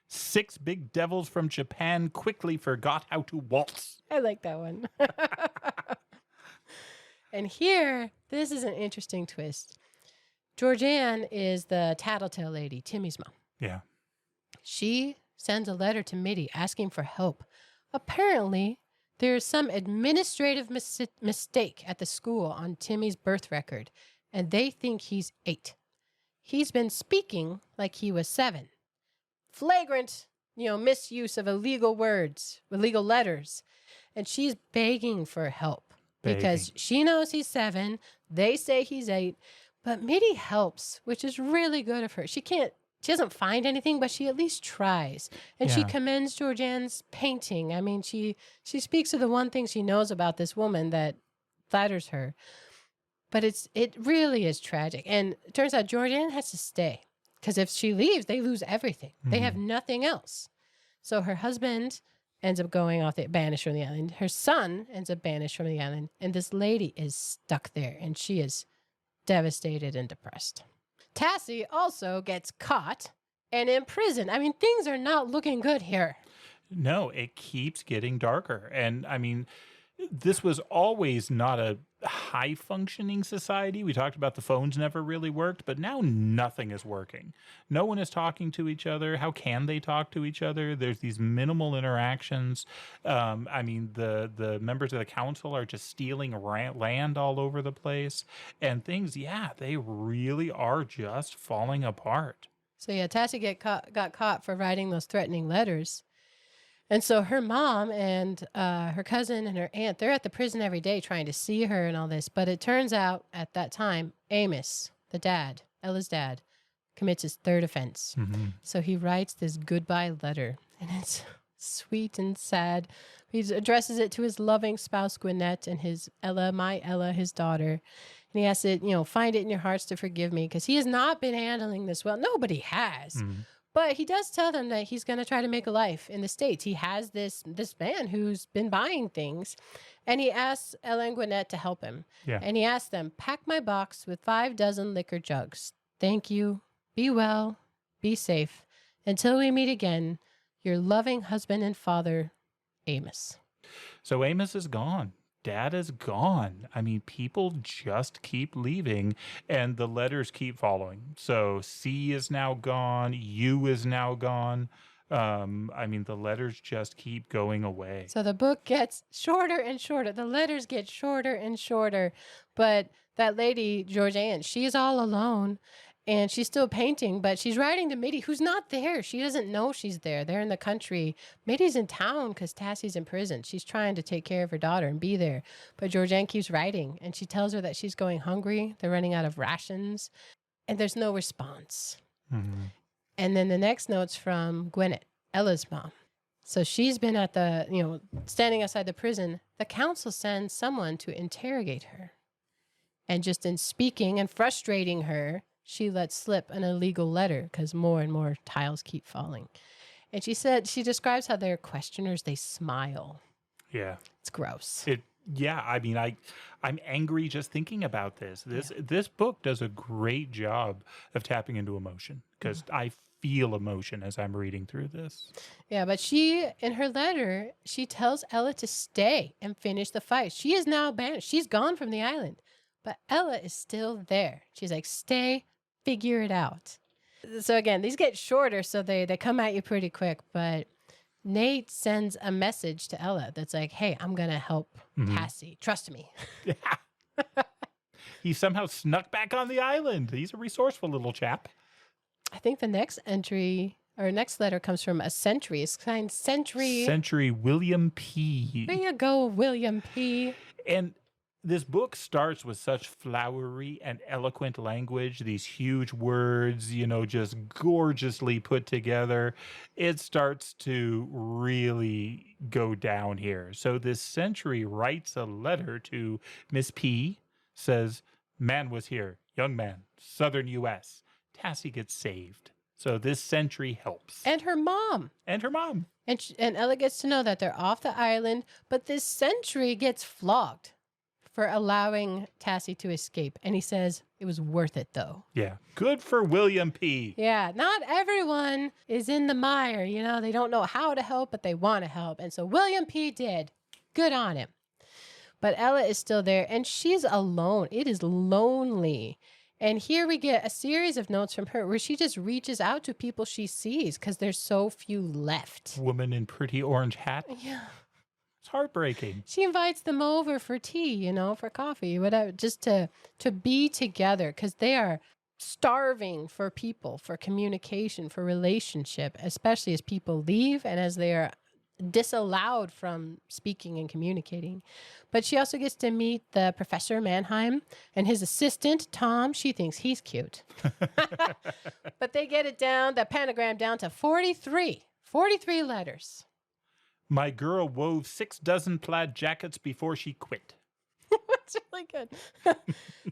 B: 6 big devils from Japan quickly forgot how to waltz.
A: I like that one. And here, this is an interesting twist. Georgianne is the tattletale lady, Timmy's mom.
B: Yeah.
A: She sends a letter to Mitty asking for help. Apparently, there is some administrative mistake at the school on Timmy's birth record, and they think he's 8. He's been speaking like he was 7. Flagrant, misuse of illegal words, illegal letters. And she's begging for help. Because she knows he's 7, they say he's 8, but Mitty helps, which is really good of her. She doesn't find anything, but she at least tries. And she commends Georgianne's painting. I mean, she speaks of the one thing she knows about this woman that flatters her. But it really is tragic. And it turns out Georgianne has to stay. Because if she leaves, they lose everything. Mm-hmm. They have nothing else. So her husband ends up going banished from the island. Her son ends up banished from the island. And this lady is stuck there. And she is devastated and depressed. Tassie also gets caught and imprisoned. I mean, things are not looking good here.
B: No, it keeps getting darker. And I mean, this was always not a high-functioning society. We talked about the phones never really worked, but now nothing is working. No one is talking to each other. How can they talk to each other? There's these minimal interactions. I mean, the members of the council are just stealing land all over the place. And things, they really are just falling apart.
A: So Tassie got caught for writing those threatening letters. And so her mom and her cousin and her aunt, they're at the prison every day trying to see her and all this. But it turns out at that time, Amos, the dad, Ella's dad, commits his 3rd offense. Mm-hmm. So he writes this goodbye letter. And it's sweet and sad. He addresses it to his loving spouse, Gwinnett, and his Ella, his daughter. And he has to, find it in your hearts to forgive me because he has not been handling this well. Nobody has. Mm-hmm. But he does tell them that he's going to try to make a life in the States. He has this man who's been buying things, and he asks Ella and Gwinnett to help him. Yeah. And he asks them, pack my box with 5 dozen liquor jugs. Thank you. Be well. Be safe. Until we meet again, your loving husband and father, Amos.
B: So Amos is gone. Dad is gone. I mean, people just keep leaving and the letters keep following. So C is now gone. U is now gone. I mean, the letters just keep going away.
A: So the book gets shorter and shorter. The letters get shorter and shorter. But that lady, Georgianne, she's all alone. And she's still painting, but she's writing to Mitty, who's not there. She doesn't know she's there. They're in the country. Mitty's in town because Tassie's in prison. She's trying to take care of her daughter and be there. But Georgianne keeps writing, and she tells her that she's going hungry. They're running out of rations, and there's no response.
B: Mm-hmm.
A: And then the next note's from Gwinnett, Ella's mom. So she's been at the, standing outside the prison. The council sends someone to interrogate her. And just in speaking and frustrating her, she lets slip an illegal letter because more and more tiles keep falling. And she describes how their questioners, they smile.
B: Yeah.
A: It's gross.
B: I'm angry just thinking about this. This book does a great job of tapping into emotion because I feel emotion as I'm reading through this.
A: Yeah, but in her letter, she tells Ella to stay and finish the fight. She is now banished. She's gone from the island, but Ella is still there. She's like, stay, figure it out. So again, these get shorter, so they come at you pretty quick, but Nate sends a message to Ella that's like, hey, I'm going to help Tassie. Trust me.
B: Yeah. He somehow snuck back on the island. He's a resourceful little chap.
A: I think the next entry or next letter comes from a Sentry. It's signed Sentry.
B: Sentry William P.
A: There you go, William P.
B: And this book starts with such flowery and eloquent language, these huge words, just gorgeously put together. It starts to really go down here. So this Sentry writes a letter to Miss P, says, man was here, young man, southern U.S. Tassie gets saved. So this Sentry helps.
A: And her mom.
B: And
A: Ella gets to know that they're off the island, but this Sentry gets flogged for allowing Tassie to escape. And he says, it was worth it, though.
B: Yeah. Good for William P.
A: Yeah. Not everyone is in the mire. They don't know how to help, but they want to help. And so William P. did. Good on him. But Ella is still there, and she's alone. It is lonely. And here we get a series of notes from her where she just reaches out to people she sees because there's so few left.
B: Woman in pretty orange hat.
A: Yeah.
B: It's heartbreaking.
A: She invites them over for tea, for coffee, whatever, just to be together because they are starving for people, for communication, for relationship, especially as people leave and as they are disallowed from speaking and communicating. But she also gets to meet the Professor Mannheim and his assistant, Tom. She thinks he's cute. But they get it down, the pentagram down to 43 letters.
B: My girl wove 6 dozen plaid jackets before she quit.
A: That's really good.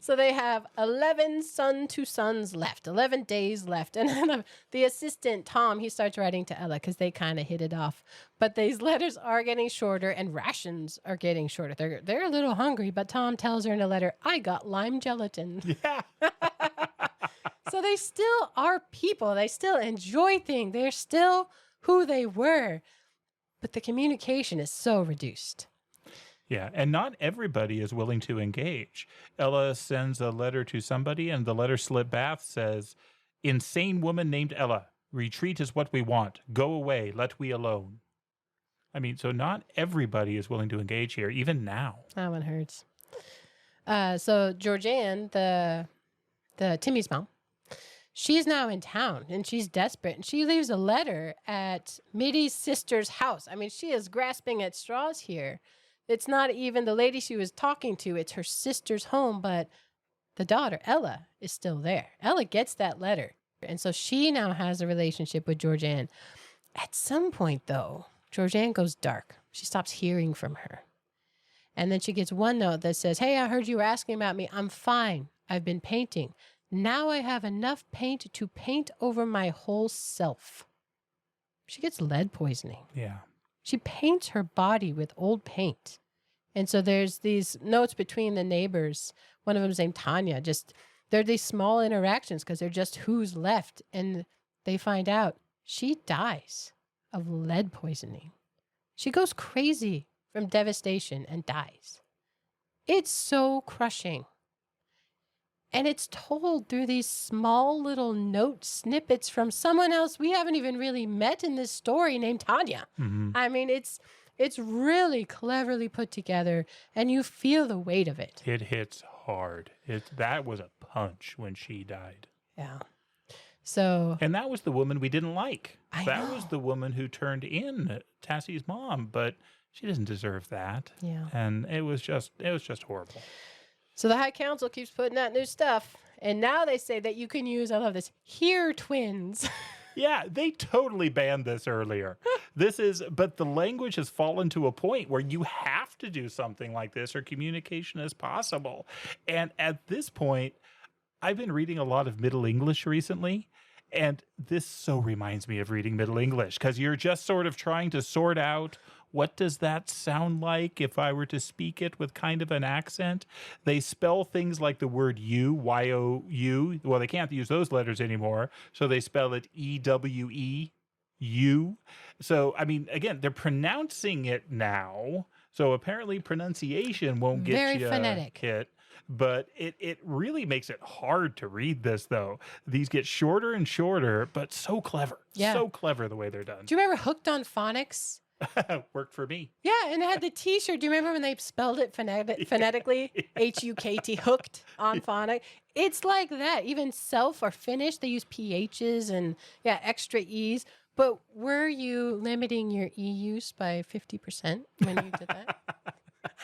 A: So they have 11 son to sons left, 11 days left. And then the assistant, Tom, he starts writing to Ella because they kind of hit it off. But these letters are getting shorter and rations are getting shorter. They're a little hungry, but Tom tells her in a letter, I got lime gelatin.
B: Yeah.
A: So they still are people. They still enjoy things. They're still who they were. But the communication is so reduced.
B: Yeah, and not everybody is willing to engage. Ella sends a letter to somebody, and the letter slip back says, insane woman named Ella. Retreat is what we want. Go away. Let we alone. I mean, so not everybody is willing to engage here, even now.
A: That one hurts. So Georgianne, the Timmy's mom, she's now in town, and she's desperate, and she leaves a letter at Mitty's sister's house. I mean, she is grasping at straws here. It's not even the lady she was talking to. It's her sister's home, but the daughter, Ella, is still there. Ella gets that letter. And so she now has a relationship with Georgianne. At some point, though, Georgianne goes dark. She stops hearing from her. And then she gets one note that says, hey, I heard you were asking about me. I'm fine. I've been painting. Now I have enough paint to paint over my whole self. She gets lead poisoning.
B: Yeah.
A: She paints her body with old paint. And so there's these notes between the neighbors. One of them's named Tanya. They're these small interactions because they're just who's left. And they find out she dies of lead poisoning. She goes crazy from devastation and dies. It's so crushing. And it's told through these small little note snippets from someone else we haven't even really met in this story named Tanya.
B: Mm-hmm.
A: I mean, it's really cleverly put together, and you feel the weight of it.
B: It hits hard. That was a punch when she died.
A: Yeah. So
B: And that was the woman we didn't like.
A: I
B: That
A: know.
B: was the woman who turned in Tassie's mom, but she doesn't deserve that.
A: Yeah.
B: And it was just horrible.
A: So the High Council keeps putting out new stuff. And now they say that you can use, I love this, here twins.
B: Yeah, they totally banned this earlier. But the language has fallen to a point where you have to do something like this or communication is possible. And at this point, I've been reading a lot of Middle English recently, and this so reminds me of reading Middle English because you're just sort of trying to sort out what does that sound like if I were to speak it with kind of an accent. They spell things like the word you, Y-O-U. Well, they can't use those letters anymore, so they spell it E-W-E, you. So, I mean, again, they're pronouncing it now, so apparently pronunciation won't get
A: Very
B: you
A: phonetic.
B: hit. But it really makes it hard to read this, though. These get shorter and shorter, but so clever.
A: Yeah.
B: So clever the way they're done.
A: Do you remember Hooked on Phonics?
B: Worked for me.
A: Yeah, and it had the T-shirt. Do you remember when they spelled it phonetically? H-U-K-T, Hooked on Phonics. It's like that. Even self or finish, they use PHs and, extra E's. But were you limiting your E use by 50% when you did that?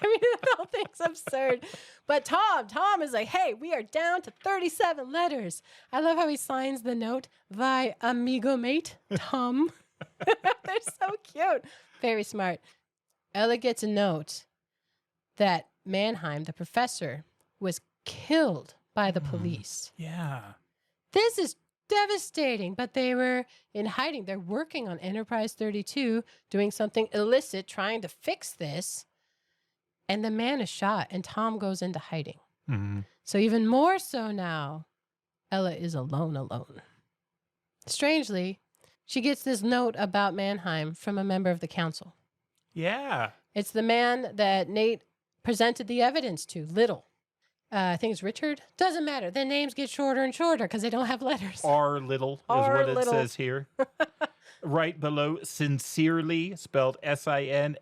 A: I mean, the whole thing's absurd. But Tom is like, hey, we are down to 37 letters. I love how he signs the note, thy amigo mate, Tom. They're so cute. Very smart. Ella gets a note that Mannheim, the professor, was killed by the police.
B: Yeah.
A: This is devastating, but they were in hiding. They're working on Enterprise 32, doing something illicit, trying to fix this. And the man is shot, and Tom goes into hiding.
B: Mm-hmm.
A: So even more so now, Ella is alone. Strangely, she gets this note about Mannheim from a member of the council.
B: Yeah.
A: It's the man that Nate presented the evidence to, Little. I think it's Richard. Doesn't matter. Their names get shorter and shorter because they don't have letters.
B: R little is
A: R
B: what it
A: little.
B: says here. Right below, sincerely, spelled S-I-N-S-E-R-E-L-E-E.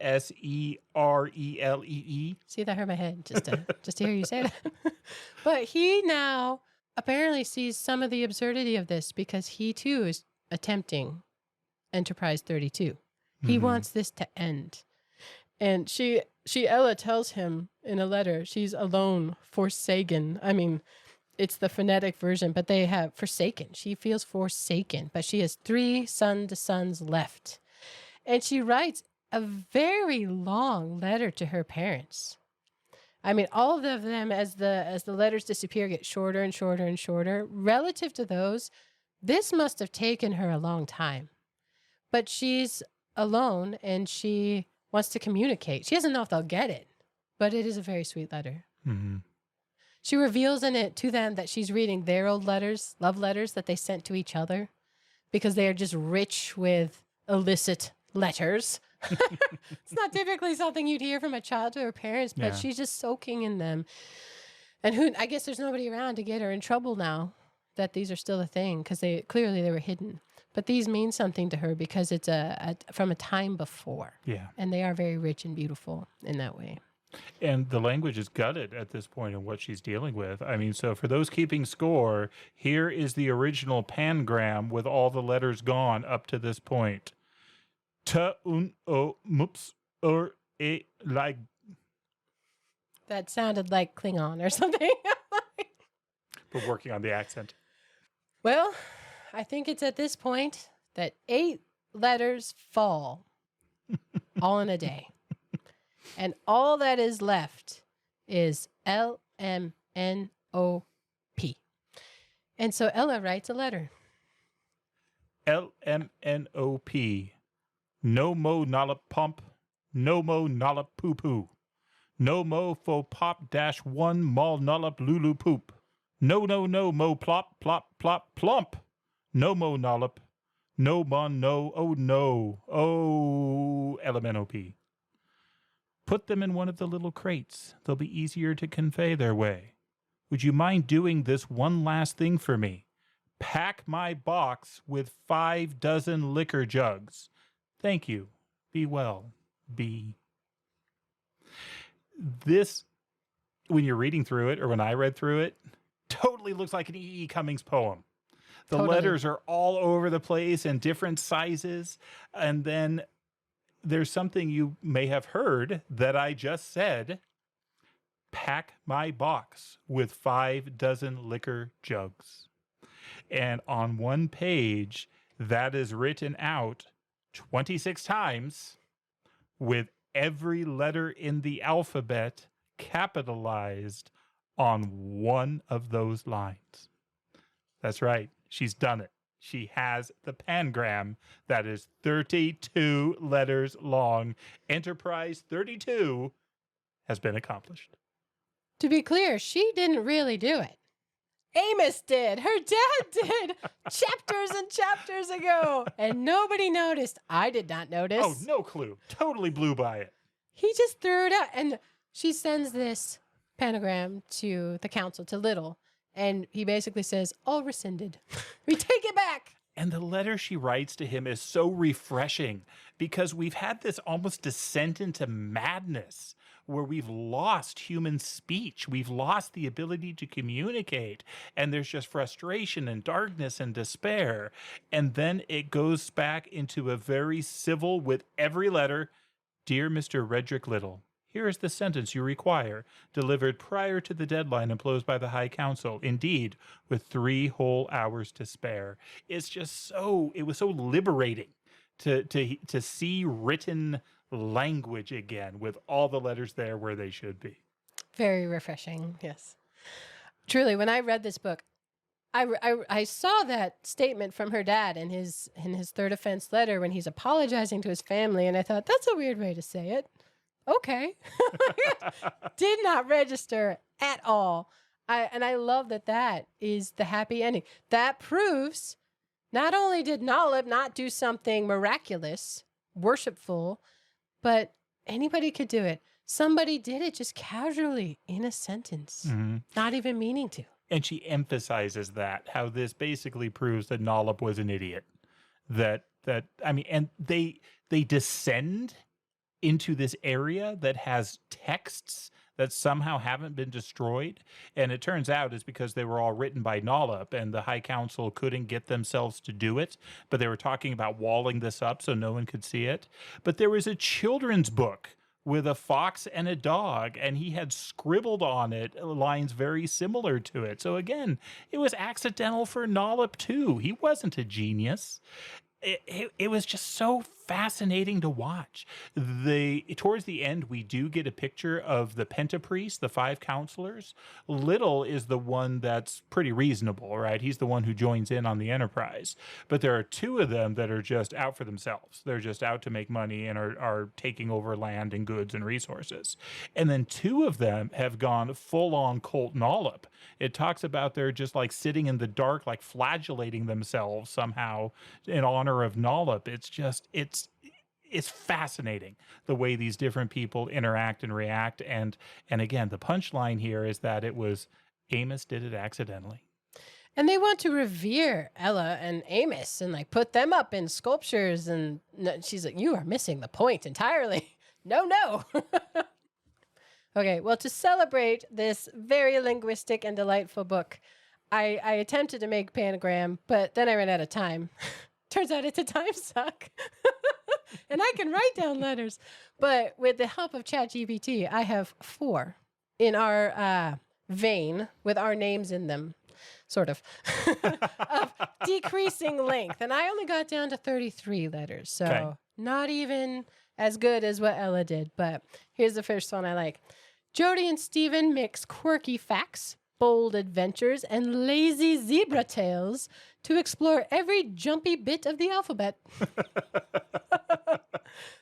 A: See, that hurt my head just to hear you say that. But he now apparently sees some of the absurdity of this because he too is attempting Enterprise 32. He wants this to end. And Ella tells him in a letter, she's alone, forsaken. I mean, it's the phonetic version, but they have forsaken. She feels forsaken, but she has 3 son-to-sons left. And she writes a very long letter to her parents. I mean, all of them, as the letters disappear, get shorter and shorter and shorter. Relative to those, this must have taken her a long time. But she's alone, and she wants to communicate. She doesn't know if they'll get it, but it is a very sweet letter.
B: Mm-hmm.
A: She reveals in it to them that she's reading their old letters, love letters that they sent to each other, because they are just rich with illicit letters. It's not typically something you'd hear from a child to her parents, but she's just soaking in them. And I guess there's nobody around to get her in trouble now that these are still a thing, because they were hidden. But these mean something to her because it's from a time before.
B: Yeah.
A: And they are very rich and beautiful in that way.
B: And the language is gutted at this point in what she's dealing with. I mean, so for those keeping score, here is the original pangram with all the letters gone up to this point. Ta un o mups or e like.
A: That sounded like Klingon or something.
B: We're working on the accent.
A: Well, I think it's at this point that 8 letters fall all in a day. And all that is left is LMNOP. And so Ella writes a letter.
B: LMNOP. No mo nollop pump. No mo nollop poo poo. No mo fo pop dash 1 mall nollop lulu poop. No mo plop plop plop plump. No mo nollop. No mon no. Oh no. Oh LMNOP. Put them in one of the little crates. They'll be easier to convey their way. Would you mind doing this one last thing for me? Pack my box with 5 dozen liquor jugs. Thank you. Be well. Be. This, when you're reading through it, or when I read through it, totally looks like an E.E. Cummings poem. The
A: Totally.
B: letters are all over the place and different sizes. And then there's something you may have heard that I just said. Pack my box with 5 dozen liquor jugs. And on one page, that is written out 26 times with every letter in the alphabet capitalized on one of those lines. That's right. She's done it. She has the pangram that is 32 letters long. Enterprise 32 has been accomplished.
A: To be clear, she didn't really do it. Amos did. Her dad did chapters and chapters ago. And nobody noticed. I did not notice.
B: Oh, no clue. Totally blew by it.
A: He just threw it out. And she sends this pentagram to the council, to Little. And he basically says, all rescinded. We take it back.
B: And the letter she writes to him is so refreshing because we've had this almost descent into madness where we've lost human speech. We've lost the ability to communicate. And there's just frustration and darkness and despair. And then it goes back into a very civil, with every letter, Dear Mr. Redrick Little, here is the sentence you require, delivered prior to the deadline imposed by the High Council. Indeed, with 3 whole hours to spare. It's just it was so liberating to see written language again with all the letters there where they should be.
A: Very refreshing, yes. Truly, when I read this book, I saw that statement from her dad in his third offense letter when he's apologizing to his family, and I thought, that's a weird way to say it. Okay. Did not register at all. I love that is the happy ending. That proves not only did Nolleb not do something miraculous, worshipful, but anybody could do it. Somebody did it just casually in a sentence, not even meaning to.
B: And she emphasizes that, how this basically proves that Nolleb was an idiot. And they descend into this area that has texts that somehow haven't been destroyed. And it turns out it's because they were all written by Nolleb and the High Council couldn't get themselves to do it. But they were talking about walling this up so no one could see it. But there was a children's book with a fox and a dog, and he had scribbled on it lines very similar to it. So again, it was accidental for Nolleb too. He wasn't a genius. It was just so fascinating to watch. Towards the end, we do get a picture of the Pentapriest, the 5 counselors. Little is the one that's pretty reasonable, right? He's the one who joins in on the Enterprise. But there are 2 of them that are just out for themselves. They're just out to make money and are taking over land and goods and resources. And then 2 of them have gone full-on cult Nolleb. It talks about they're just like sitting in the dark, like flagellating themselves somehow in honor of Nolleb. It's fascinating the way these different people interact and react. And again, the punchline here is that it was Amos did it accidentally.
A: And they want to revere Ella and Amos and like put them up in sculptures. And she's like, you are missing the point entirely. No. Okay, well, to celebrate this very linguistic and delightful book, I attempted to make panagram, but then I ran out of time. Turns out it's a time suck. And I can write down letters. But with the help of ChatGPT, I have 4 in our vein with our names in them, sort of decreasing length. And I only got down to 33 letters. So Not even as good as what Ella did. But here's the first one I like. Jody and Steven mix quirky facts, bold adventures, and lazy zebra tales to explore every jumpy bit of the alphabet.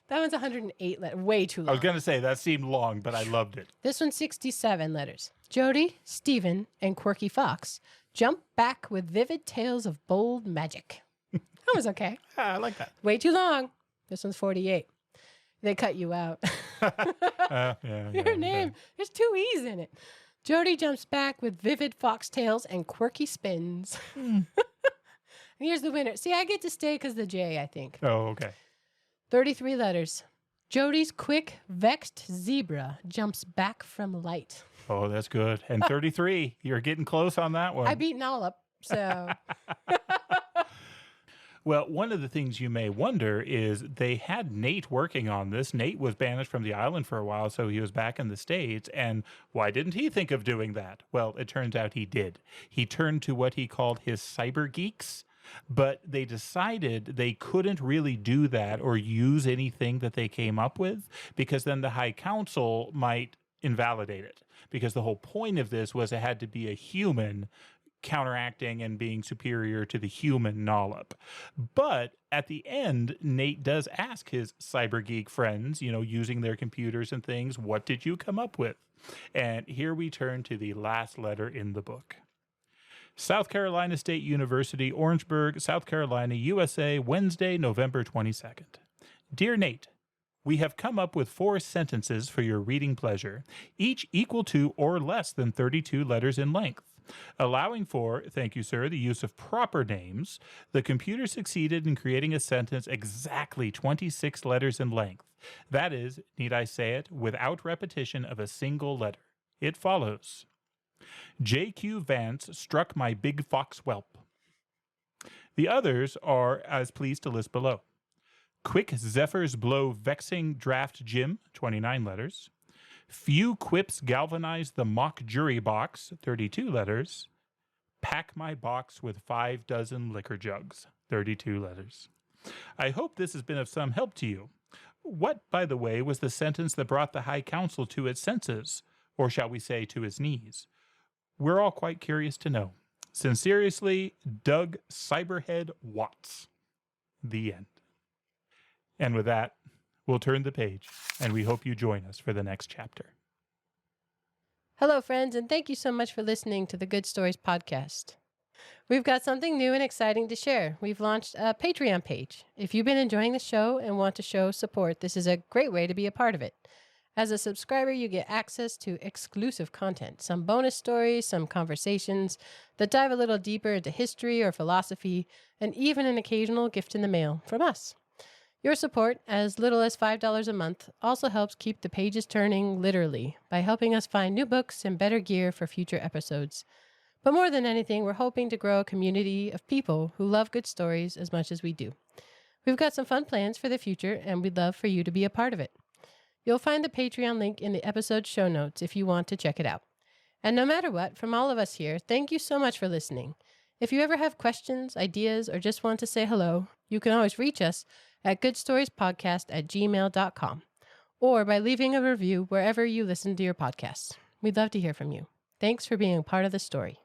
A: That one's 108 letters, way too long.
B: I was going to say, that seemed long, but I loved it.
A: This one's 67 letters. Jody, Steven, and Quirky Fox jump back with vivid tales of bold magic. That was okay.
B: I like that.
A: Way too long. This one's 48. They cut you out. Your name. There's 2 E's in it. Jody jumps back with vivid foxtails and quirky spins. And here's the winner. See, I get to stay because the J, I think.
B: Oh, okay.
A: 33 letters. Jody's quick, vexed zebra jumps back from light.
B: Oh, that's good. And 33. You're getting close on that one.
A: I beat Nolleb. So,
B: Well, one of the things you may wonder is they had Nate working on this. Nate was banished from the island for a while, so he was back in the States. And why didn't he think of doing that? Well, it turns out he did. He turned to what he called his cyber geeks, but they decided they couldn't really do that or use anything that they came up with because then the High Council might invalidate it. Because the whole point of this was it had to be a human counteracting and being superior to the human Nollop. But at the end, Nate does ask his cyber geek friends, using their computers and things, what did you come up with? And here we turn to the last letter in the book. South Carolina State University, Orangeburg, South Carolina, USA, Wednesday, November 22nd. Dear Nate, we have come up with 4 sentences for your reading pleasure, each equal to or less than 32 letters in length. Allowing for, thank you, sir, the use of proper names, the computer succeeded in creating a sentence exactly 26 letters in length. That is, need I say it, without repetition of a single letter. It follows. J.Q. Vance struck my big fox whelp. The others are as pleased to list below. Quick zephyrs blow vexing draft Jim, 29 letters. Few quips galvanize the mock jury box, 32 letters. Pack my box with 5 dozen liquor jugs, 32 letters. I hope this has been of some help to you. What, by the way, was the sentence that brought the High Council to its senses, or shall we say to its knees? We're all quite curious to know. Sincerely, Doug Cyberhead Watts. The end. And with that, we'll turn the page, and we hope you join us for the next chapter.
A: hello, friends, and thank you so much for listening to the Good Stories podcast. We've got something new and exciting to share. We've launched a Patreon page. If you've been enjoying the show and want to show support, this is a great way to be a part of it. As a subscriber, you get access to exclusive content, some bonus stories, some conversations that dive a little deeper into history or philosophy, and even an occasional gift in the mail from us. Your support, as little as $5 a month, also helps keep the pages turning literally by helping us find new books and better gear for future episodes. But more than anything, we're hoping to grow a community of people who love good stories as much as we do. We've got some fun plans for the future, and we'd love for you to be a part of it. You'll find the Patreon link in the episode show notes if you want to check it out. And no matter what, from all of us here, thank you so much for listening. If you ever have questions, ideas, or just want to say hello, you can always reach us at goodstoriespodcast@gmail.com or by leaving a review wherever you listen to your podcasts. We'd love to hear from you. Thanks for being a part of the story.